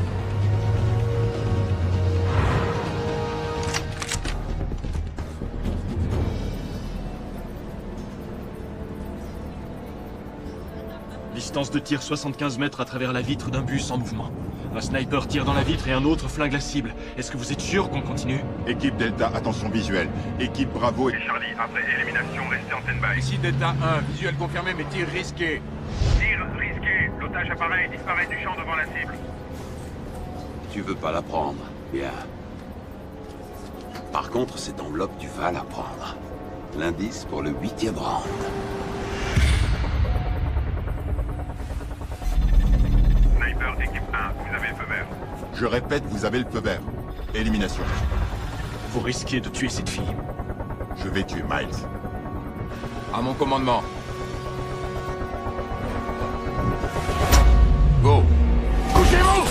Distance de tir 75 mètres à travers la vitre d'un bus en mouvement. Un sniper tire dans la vitre et un autre flingue la cible. Est-ce que vous êtes sûr qu'on continue? Équipe Delta, attention visuelle. Équipe Bravo et... Charlie, après élimination, restez en stand-by. Ici Delta 1, visuel confirmé mais tir risqué. Tir risqué. L'otage apparaît et disparaît du champ devant la cible. Tu veux pas la prendre? Bien. Par contre, cette enveloppe, tu vas la prendre. L'indice pour le 8e round. Sniper, équipe 1, vous avez le feu vert. Je répète, vous avez le feu vert. Élimination. Vous risquez de tuer cette fille. Je vais tuer Miles. À mon commandement. Go. Couchez-vous!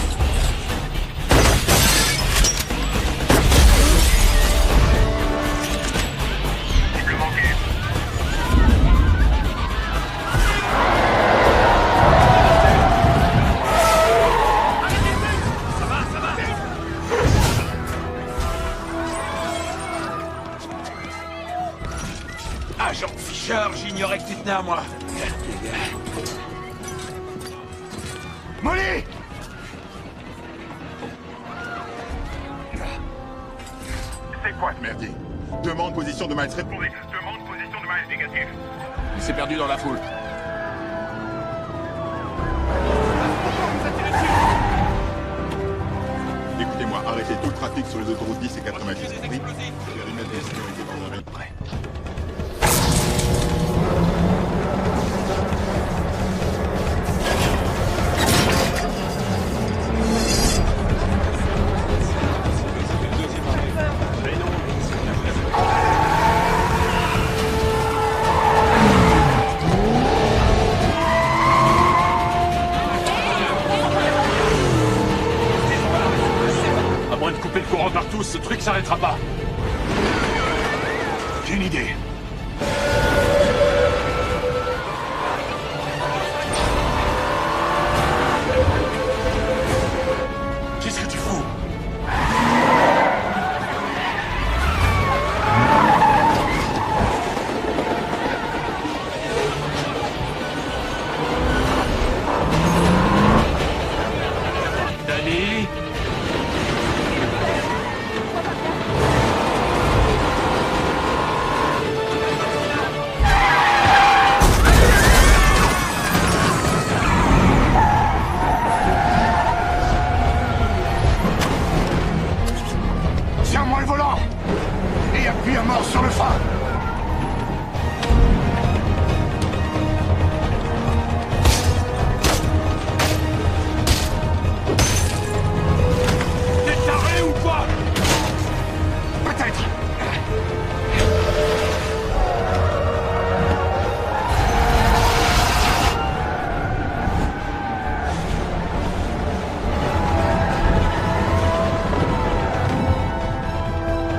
Cible manquée. Agent Fisher, j'ignorais que tu tenais à moi. Molly! C'est quoi? Merdier. Demande position de Miles. Répondez. Demande position de Miles négatif. Il s'est perdu dans la foule. Écoutez-moi, arrêtez tout le trafic sur les autoroutes 10 et 90. Oui, périmètre de sécurité dans l'arrêt. Prêt. À moins de couper le courant partout, ce truc s'arrêtera pas. J'ai une idée. Qu'est-ce que tu fous? Danny? Tiens-moi le volant! Et appuie à mort sur le frein! T'es taré ou quoi? Peut-être!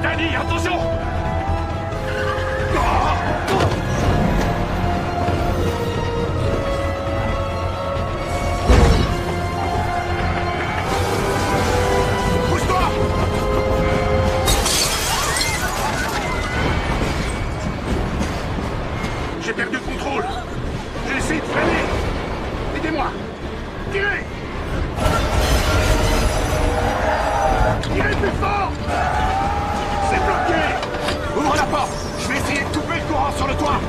Danny, attention! Pousse-toi! J'ai perdu le contrôle! J'ai essayé de freiner! Aidez-moi! Tirez! Tirez plus fort! C'est bloqué! Ouvre la porte! Je vais essayer de couper le courant sur le toit!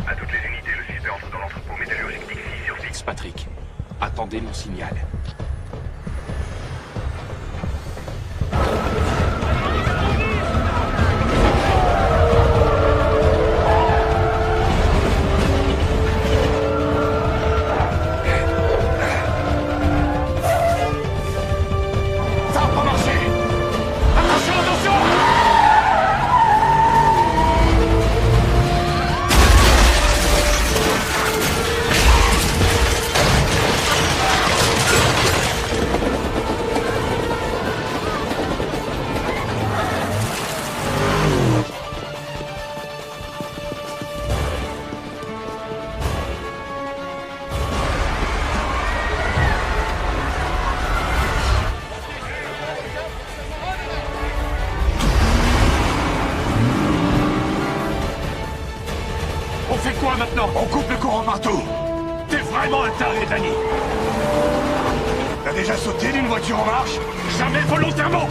À toutes les unités, le suspect entre dans l'entrepôt métallurgique Dixie sur fixe. Patrick, attendez mon signal. Ça va pas marcher! Attention, attention! On fait quoi maintenant? On coupe le courant partout! T'es vraiment un taré, Danny! T'as déjà sauté d'une voiture en marche? Jamais volontairement!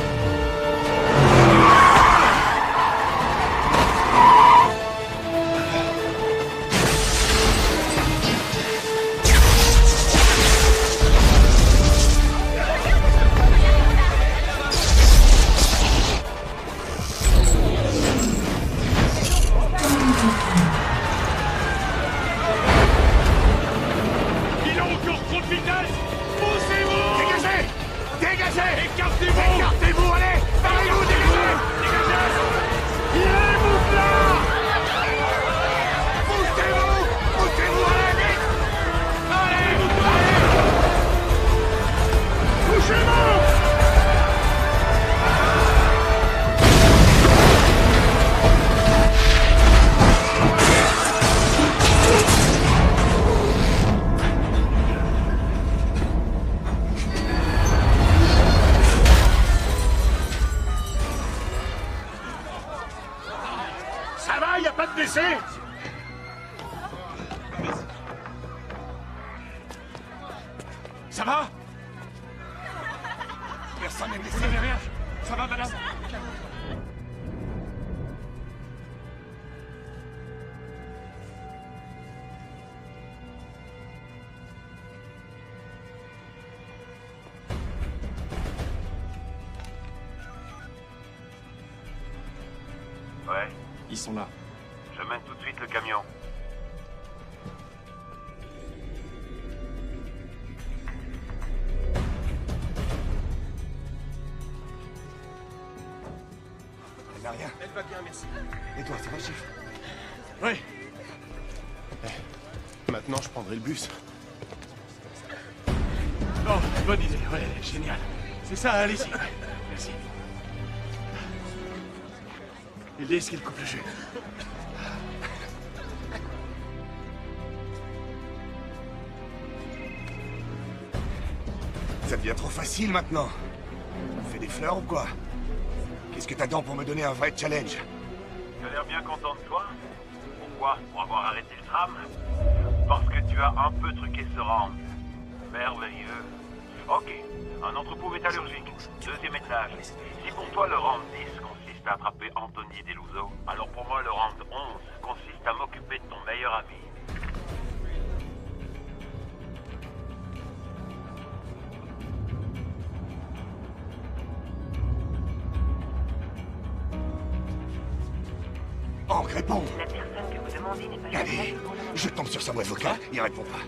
Ça va? Personne n'est blessé. Rien. Ça va, madame? Ouais, Ils sont là. je mène tout de suite le camion. Elle n'a rien. Elle va bien, merci. Et toi, ça va, chef? Oui. Maintenant, je prendrai le bus. Oh, bonne idée, ouais, génial. C'est ça, allez-y. Merci. L'idée, c'est qu'il coupe le jeu. Ça devient trop facile maintenant. On fait des fleurs ou quoi? Qu'est-ce que t'attends pour me donner un vrai challenge? Tu as l'air bien content de toi? Pourquoi? Pour avoir arrêté le tram? Parce que tu as un peu truqué ce round. Merveilleux. Ok, un entrepôt métallurgique, 2e étage. Si pour toi le round 10 consiste à attraper Anthony Deluso, alors pour moi le round 11 consiste à m'occuper de ton meilleur ami. Hank, réponds! La personne que vous demandez n'est pas Allez, joignable pour le moment. je tombe sur sa boîte vocale, il répond pas.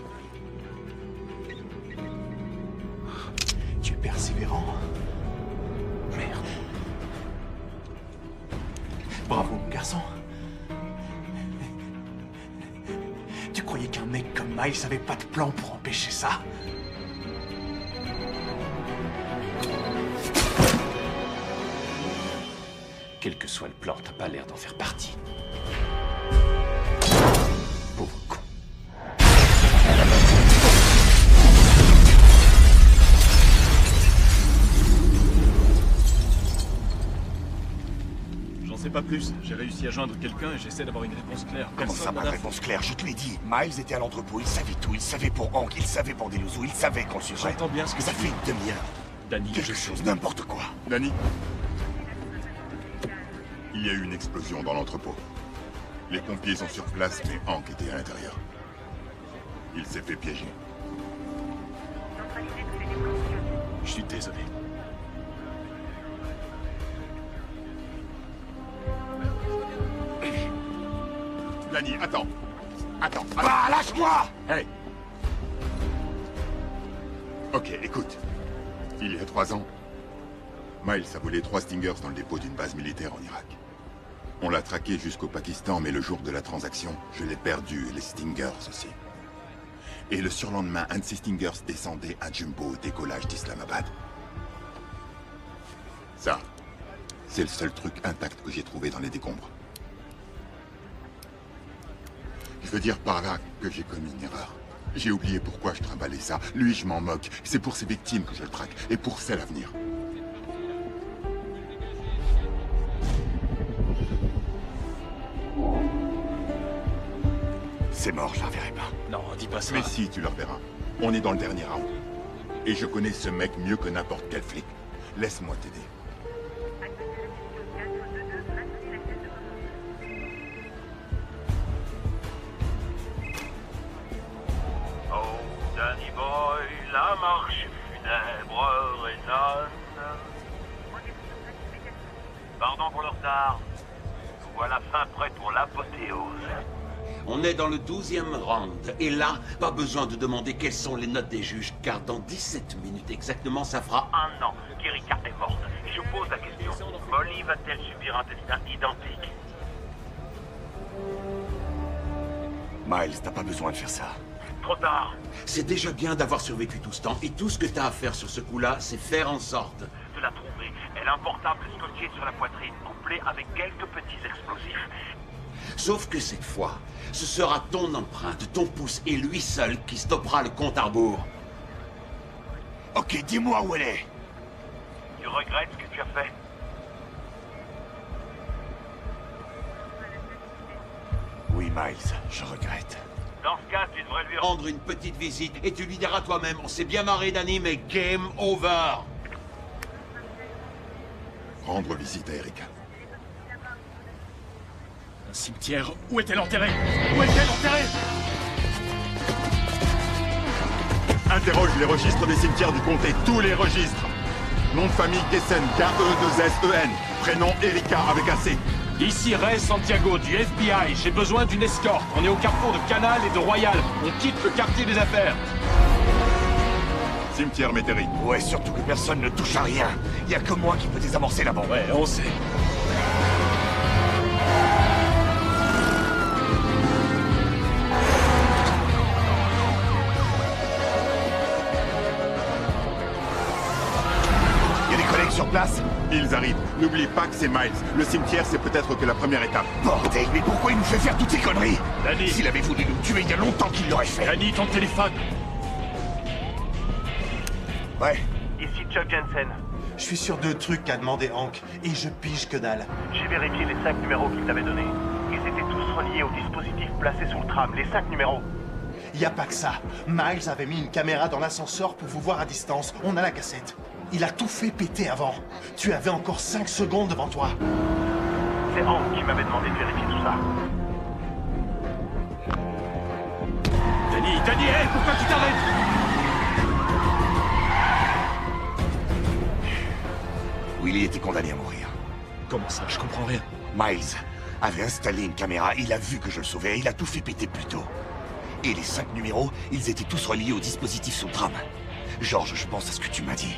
Tu es persévérant. Merde. Bravo, mon garçon. Tu croyais qu'un mec comme Miles avait pas de plan pour empêcher ça? Quel que soit le plan, t'as pas l'air d'en faire partie. Pauvre con. J'en sais pas plus. J'ai réussi à joindre quelqu'un et j'essaie d'avoir une réponse claire. Comment ça, pas de réponse claire? Je te l'ai dit. Miles était à l'entrepôt, il savait tout. Il savait pour Hank, il savait pour Deluso, il savait qu'on le suivrait. J'entends bien ce que ça tu fait dis. une demi-heure. Danny, Quelque chose, n'importe quoi. Danny? Il y a eu une explosion dans l'entrepôt. Les pompiers sont sur place, mais Hank était à l'intérieur. Il s'est fait piéger. Je suis désolé. Danny, attends. Attends. Bah, lâche-moi! Hey! Ok, écoute. Il y a 3 ans, Miles a volé 3 Stingers dans le dépôt d'une base militaire en Irak. On l'a traqué jusqu'au Pakistan, mais le jour de la transaction, je l'ai perdu, et les Stingers aussi. Et le surlendemain, un de ces Stingers descendait à Jumbo au décollage d'Islamabad. Ça, c'est le seul truc intact que j'ai trouvé dans les décombres. Je veux dire par là que j'ai commis une erreur. J'ai oublié pourquoi je trimballais ça. Lui, je m'en moque. C'est pour ses victimes que je le traque, et pour celles à venir. C'est mort, je la reverrai pas. Non, dis pas ça. Mais si, tu le reverras. On est dans le dernier round. Et je connais ce mec mieux que n'importe quel flic. Laisse-moi t'aider. Oh, Danny Boy, la marche funèbre résonne. Pardon pour le retard. Nous voilà fin prêt pour l'apothéose. On est dans le 12e round. Et là, pas besoin de demander quelles sont les notes des juges, car dans 17 minutes exactement, ça fera Un an qu'Erika est morte. Et je pose la question, Molly va-t-elle subir un destin identique? Miles, t'as pas besoin de faire ça. Trop tard. C'est déjà bien d'avoir survécu tout ce temps, et tout ce que t'as à faire sur ce coup-là, c'est faire en sorte De la trouver. Elle a un portable scotché sur la poitrine, couplé avec quelques petits explosifs. Sauf que cette fois, ce sera ton empreinte, ton pouce et lui seul qui stoppera le compte à rebours. Ok, dis-moi où elle est. Tu regrettes ce que tu as fait? Oui, Miles, je regrette. Dans ce cas, tu devrais lui rendre une petite visite et tu lui diras toi-même, on s'est bien marré Danny, mais game over. Rendre visite à Erika. Un cimetière. Où est-elle enterrée? Où est-elle enterrée? Interroge les registres des cimetières du comté, tous les registres. Nom de famille Kessen, K-E-2-S-E-N. Prénom Erika avec un C. Ici Ray Santiago du FBI. J'ai besoin d'une escorte. On est au carrefour de Canal et de Royal. On quitte le quartier des affaires. Cimetière Métairie. Ouais, surtout que personne ne touche à rien. Y a que moi qui peux désamorcer la bombe. Ouais, on sait. Sur place? Ils arrivent. N'oublie pas que c'est Miles. Le cimetière, c'est peut-être que la première étape. Bordel, mais pourquoi il nous fait faire toutes ces conneries? Danny! S'il avait voulu nous tuer il y a longtemps qu'il l'aurait fait. Danny, ton téléphone! Ouais. Ici Chuck Jensen. Je suis sur 2 trucs qu'a demandé Hank, et je pige que dalle. J'ai vérifié les 5 numéros qu'il t'avait donnés. Ils étaient tous reliés au dispositif placé sous le tram, les 5 numéros. Y a pas que ça. Miles avait mis une caméra dans l'ascenseur pour vous voir à distance. On a la cassette. Il a tout fait péter avant. Tu avais encore 5 secondes devant toi. C'est Hank qui m'avait demandé de vérifier tout ça. Danny, hey, pourquoi tu t'arrêtes? Willy était condamné à mourir. Comment ça? Je comprends rien. Miles avait installé une caméra, il a vu que je le sauvais, il a tout fait péter plus tôt. Et les 5 numéros, ils étaient tous reliés au dispositif sous le tram. George, je pense à ce que tu m'as dit.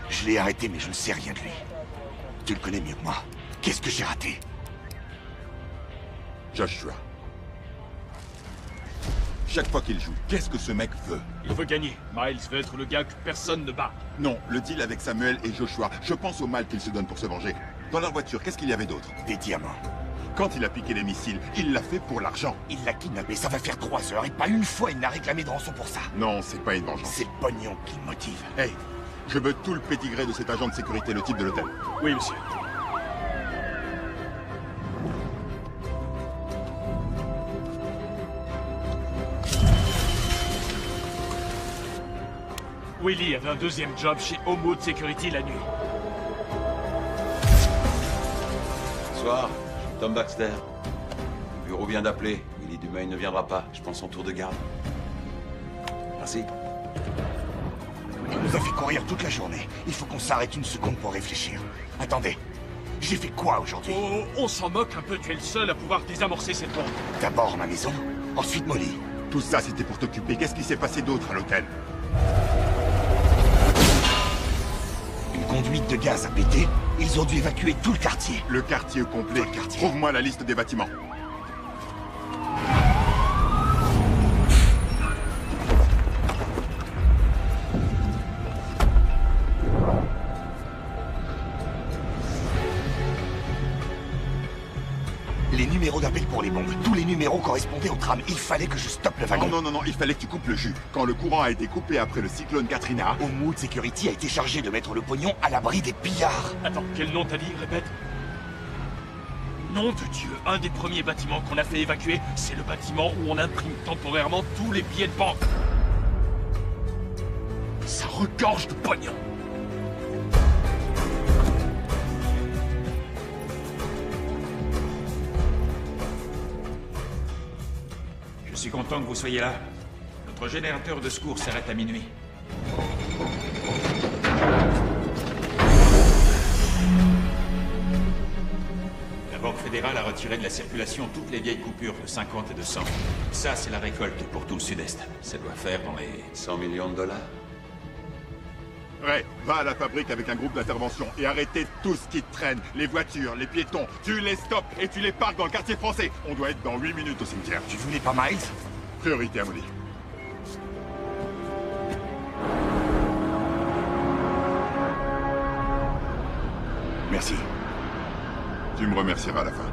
Je l'ai arrêté, mais je ne sais rien de lui. Tu le connais mieux que moi. Qu'est-ce que j'ai raté? Joshua. Chaque fois qu'il joue, qu'est-ce que ce mec veut? Il veut gagner. Miles veut être le gars que personne ne bat. Non, le deal avec Samuel et Joshua. Je pense au mal qu'il se donne pour se venger. Dans leur voiture, qu'est-ce qu'il y avait d'autre? Des diamants. Quand il a piqué les missiles, il l'a fait pour l'argent. Il l'a kidnappé, ça va faire 3 heures, et pas une fois il n'a réclamé de rançon pour ça. Non, c'est pas une vengeance. C'est le pognon qui le motive. Hey, je veux tout le pédigré de cet agent de sécurité, le type de l'hôtel. Oui, monsieur. Willy avait un 2e job chez Homewood Security la nuit. Bonsoir, je suis Tom Baxter. Le bureau vient d'appeler. Willy Dumaine ne viendra pas. Je prends son tour de garde. Merci. Il nous a fait courir toute la journée. Il faut qu'on s'arrête une seconde pour réfléchir. Attendez, j'ai fait quoi aujourd'hui? Oh, on s'en moque un peu, tu es le seul à pouvoir désamorcer cette bombe. D'abord ma maison, ensuite Molly. Tout ça, c'était pour t'occuper. Qu'est-ce qui s'est passé d'autre à l'hôtel? Une conduite de gaz a pété. Ils ont dû évacuer tout le quartier. Le quartier complet. Trouve-moi la liste des bâtiments. Les numéros d'appel pour les bombes, tous les numéros correspondaient au tram. Il fallait que je stoppe le wagon. Non, il fallait que tu coupes le jus. Quand le courant a été coupé après le cyclone Katrina... Homewood Security a été chargé de mettre le pognon à l'abri des pillards. Attends, quel nom t'as dit? Répète. Nom de Dieu, un des premiers bâtiments qu'on a fait évacuer, c'est le bâtiment où on imprime temporairement tous les billets de banque. Ça regorge de pognon. Je suis content que vous soyez là. Notre générateur de secours s'arrête à minuit. La Banque fédérale a retiré de la circulation toutes les vieilles coupures de 50 et de 100. Ça, c'est la récolte pour tout le Sud-Est. Ça doit faire dans les 100 millions de dollars. Ray, va à la fabrique avec un groupe d'intervention et arrêtez tout ce qui traîne. Les voitures, les piétons, tu les stops et tu les parques dans le quartier français. On doit être dans 8 minutes au cimetière. Tu voulais pas Miles? Priorité à Molly. Merci. Tu me remercieras à la fin.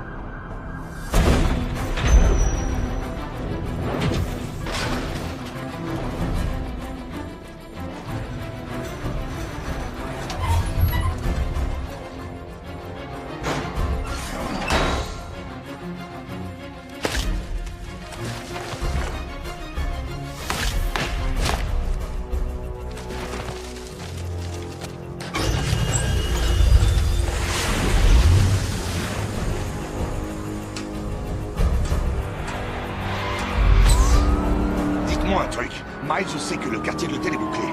Dites-moi un truc. Miles sait que le quartier de l'hôtel est bouclé.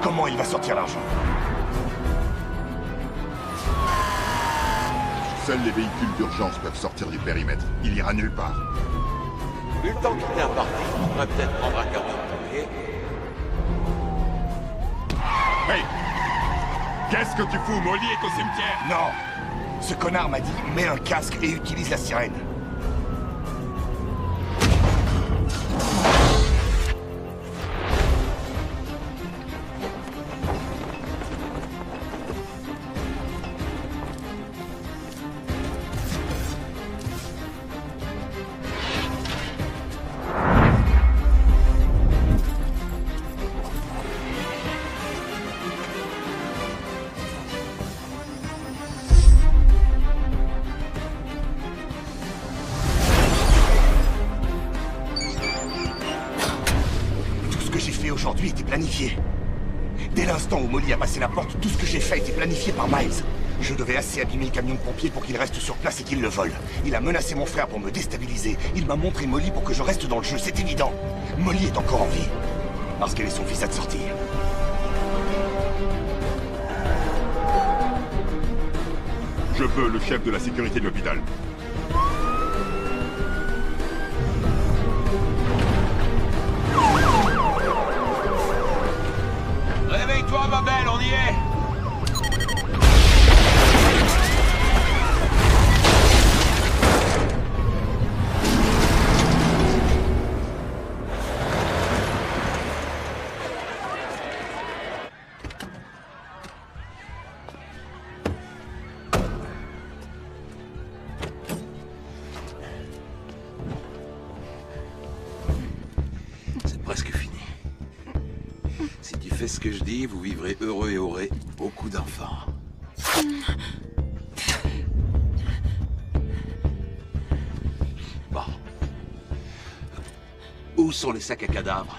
Comment il va sortir l'argent? Seuls les véhicules d'urgence peuvent sortir du périmètre. Il ira nulle part. Vu le temps qu'il est imparti, on pourrait peut-être prendre un quart d'heure pour lui. Hey! Qu'est-ce que tu fous? Molly est au cimetière! Non! Ce connard m'a dit, mets un casque et utilise la sirène. Aujourd'hui était planifié. Dès l'instant où Molly a passé la porte, tout ce que j'ai fait était planifié par Miles. Je devais assez abîmer le camion de pompiers pour qu'il reste sur place et qu'il le vole. Il a menacé mon frère pour me déstabiliser. Il m'a montré Molly pour que je reste dans le jeu, c'est évident. Molly est encore en vie. Parce qu'elle est son fils à te sortir. Je veux le chef de la sécurité de l'hôpital. Réveille-toi, ma belle, on y est! C'est presque fini. Si tu fais ce que je dis, vous vivrez heureux et aurez beaucoup d'enfants. Bon. Où sont les sacs à cadavres?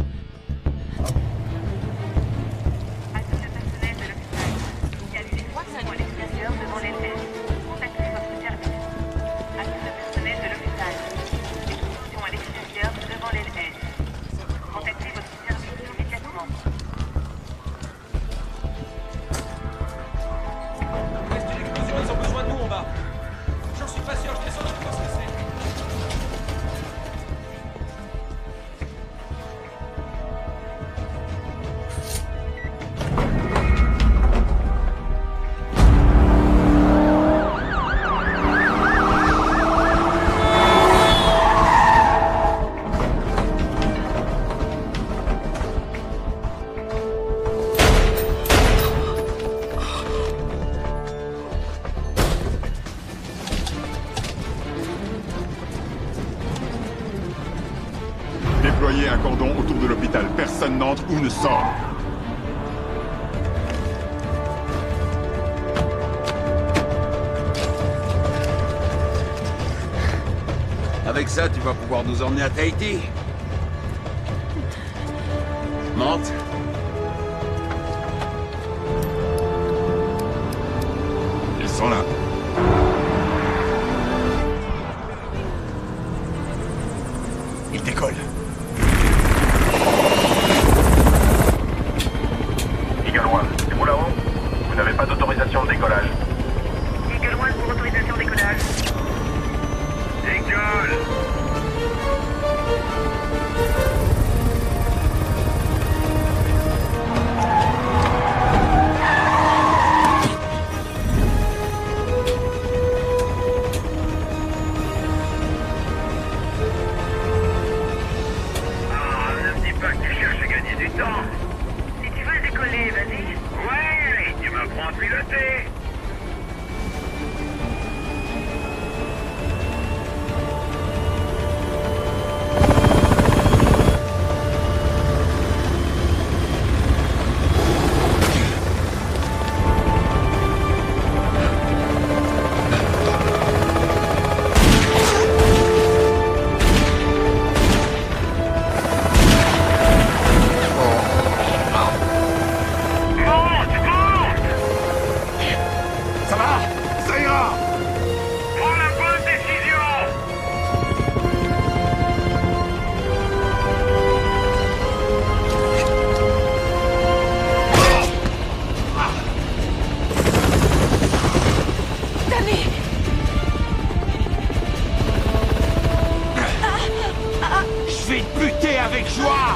Déployez un cordon autour de l'hôpital. Personne n'entre ou ne sort. Avec ça, tu vas pouvoir nous emmener à Tahiti. Monte. Ils sont là. Il décolle. Eagle One, c'est vous là-haut? Vous n'avez pas d'autorisation de décollage. Eagle One pour autorisation de décollage. Eagle! Ne me dis pas que tu cherches à gagner du temps. Si tu veux décoller, vas-y. Ouais, tu m'apprends à piloter. vais te buter avec joie.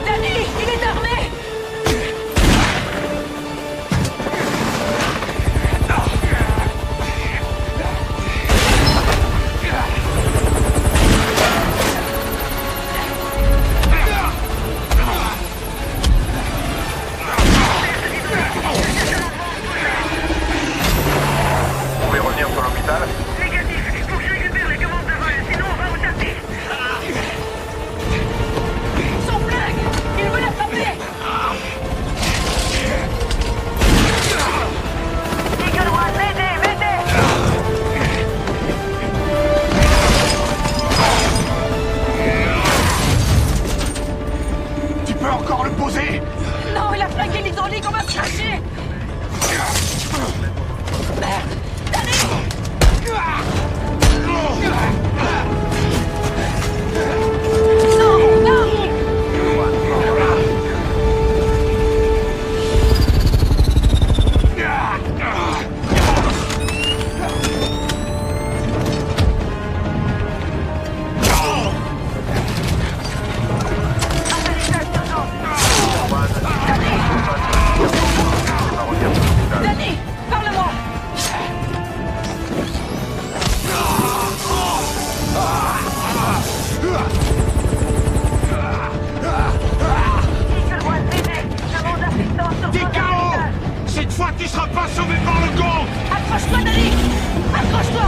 Danny, il est armé! Vous pouvez revenir sur l'hôpital? Négatif, il faut que je récupère les commandes de vol, sinon on va au tapis. Son flingue! Il veut l'attraper! Eagle One, m'aider, m'aider! Tu peux encore le poser. Non, il a flingué l'hydraulique, on va se cracher! Merde! Non, non! Danny, parle-moi! Eagle One, m'aider! Demande assistance sur T'es KO. Cette fois, tu seras pas sauvé par le gong. Accroche-toi, Danny! Accroche-toi!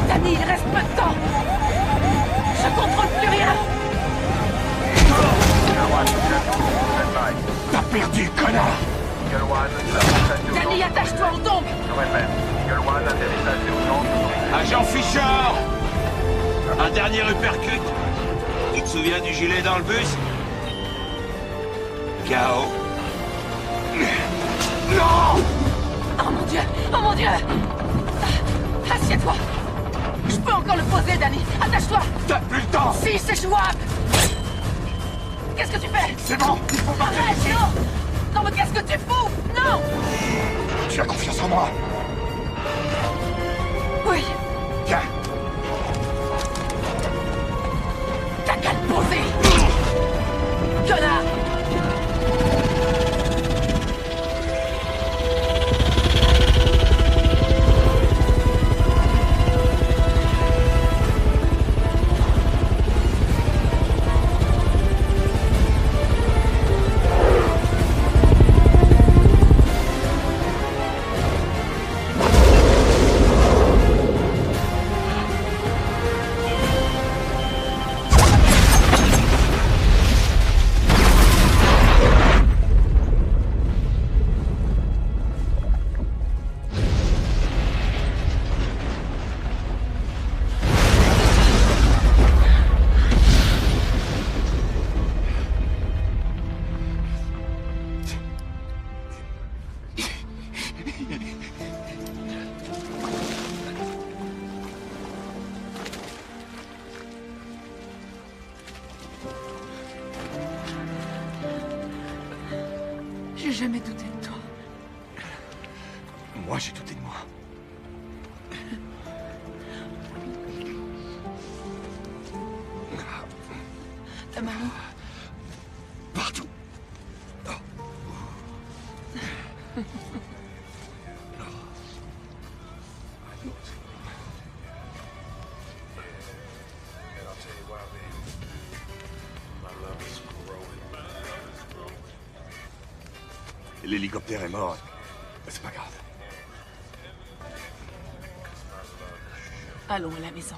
Danny, il reste peu de temps! Je contrôle plus rien! T'as perdu, connard. Eagle One, atterrissage Danny, attache-toi, on tombe! Je répète. Eagle One, atterrissage d'urgence. Agent Fisher. Un dernier uppercut. Tu te souviens du gilet dans le bus? KO. Non. Oh mon Dieu! Oh mon Dieu! Assieds-toi! Je peux encore le poser, Danny! Attache-toi! T'as plus le temps. Si, c'est jouable! Qu'est-ce que tu fais? C'est bon, il faut pas. Arrête, non! Non, mais qu'est-ce que tu fous? Non! Tu as confiance en moi. Oui! Tiens. T'as qu'à le poser! Connard! J'ai jamais douté de toi. Moi, j'ai douté de moi. Ta maman? Partout. L'hélicoptère est mort. C'est pas grave. Allons à la maison.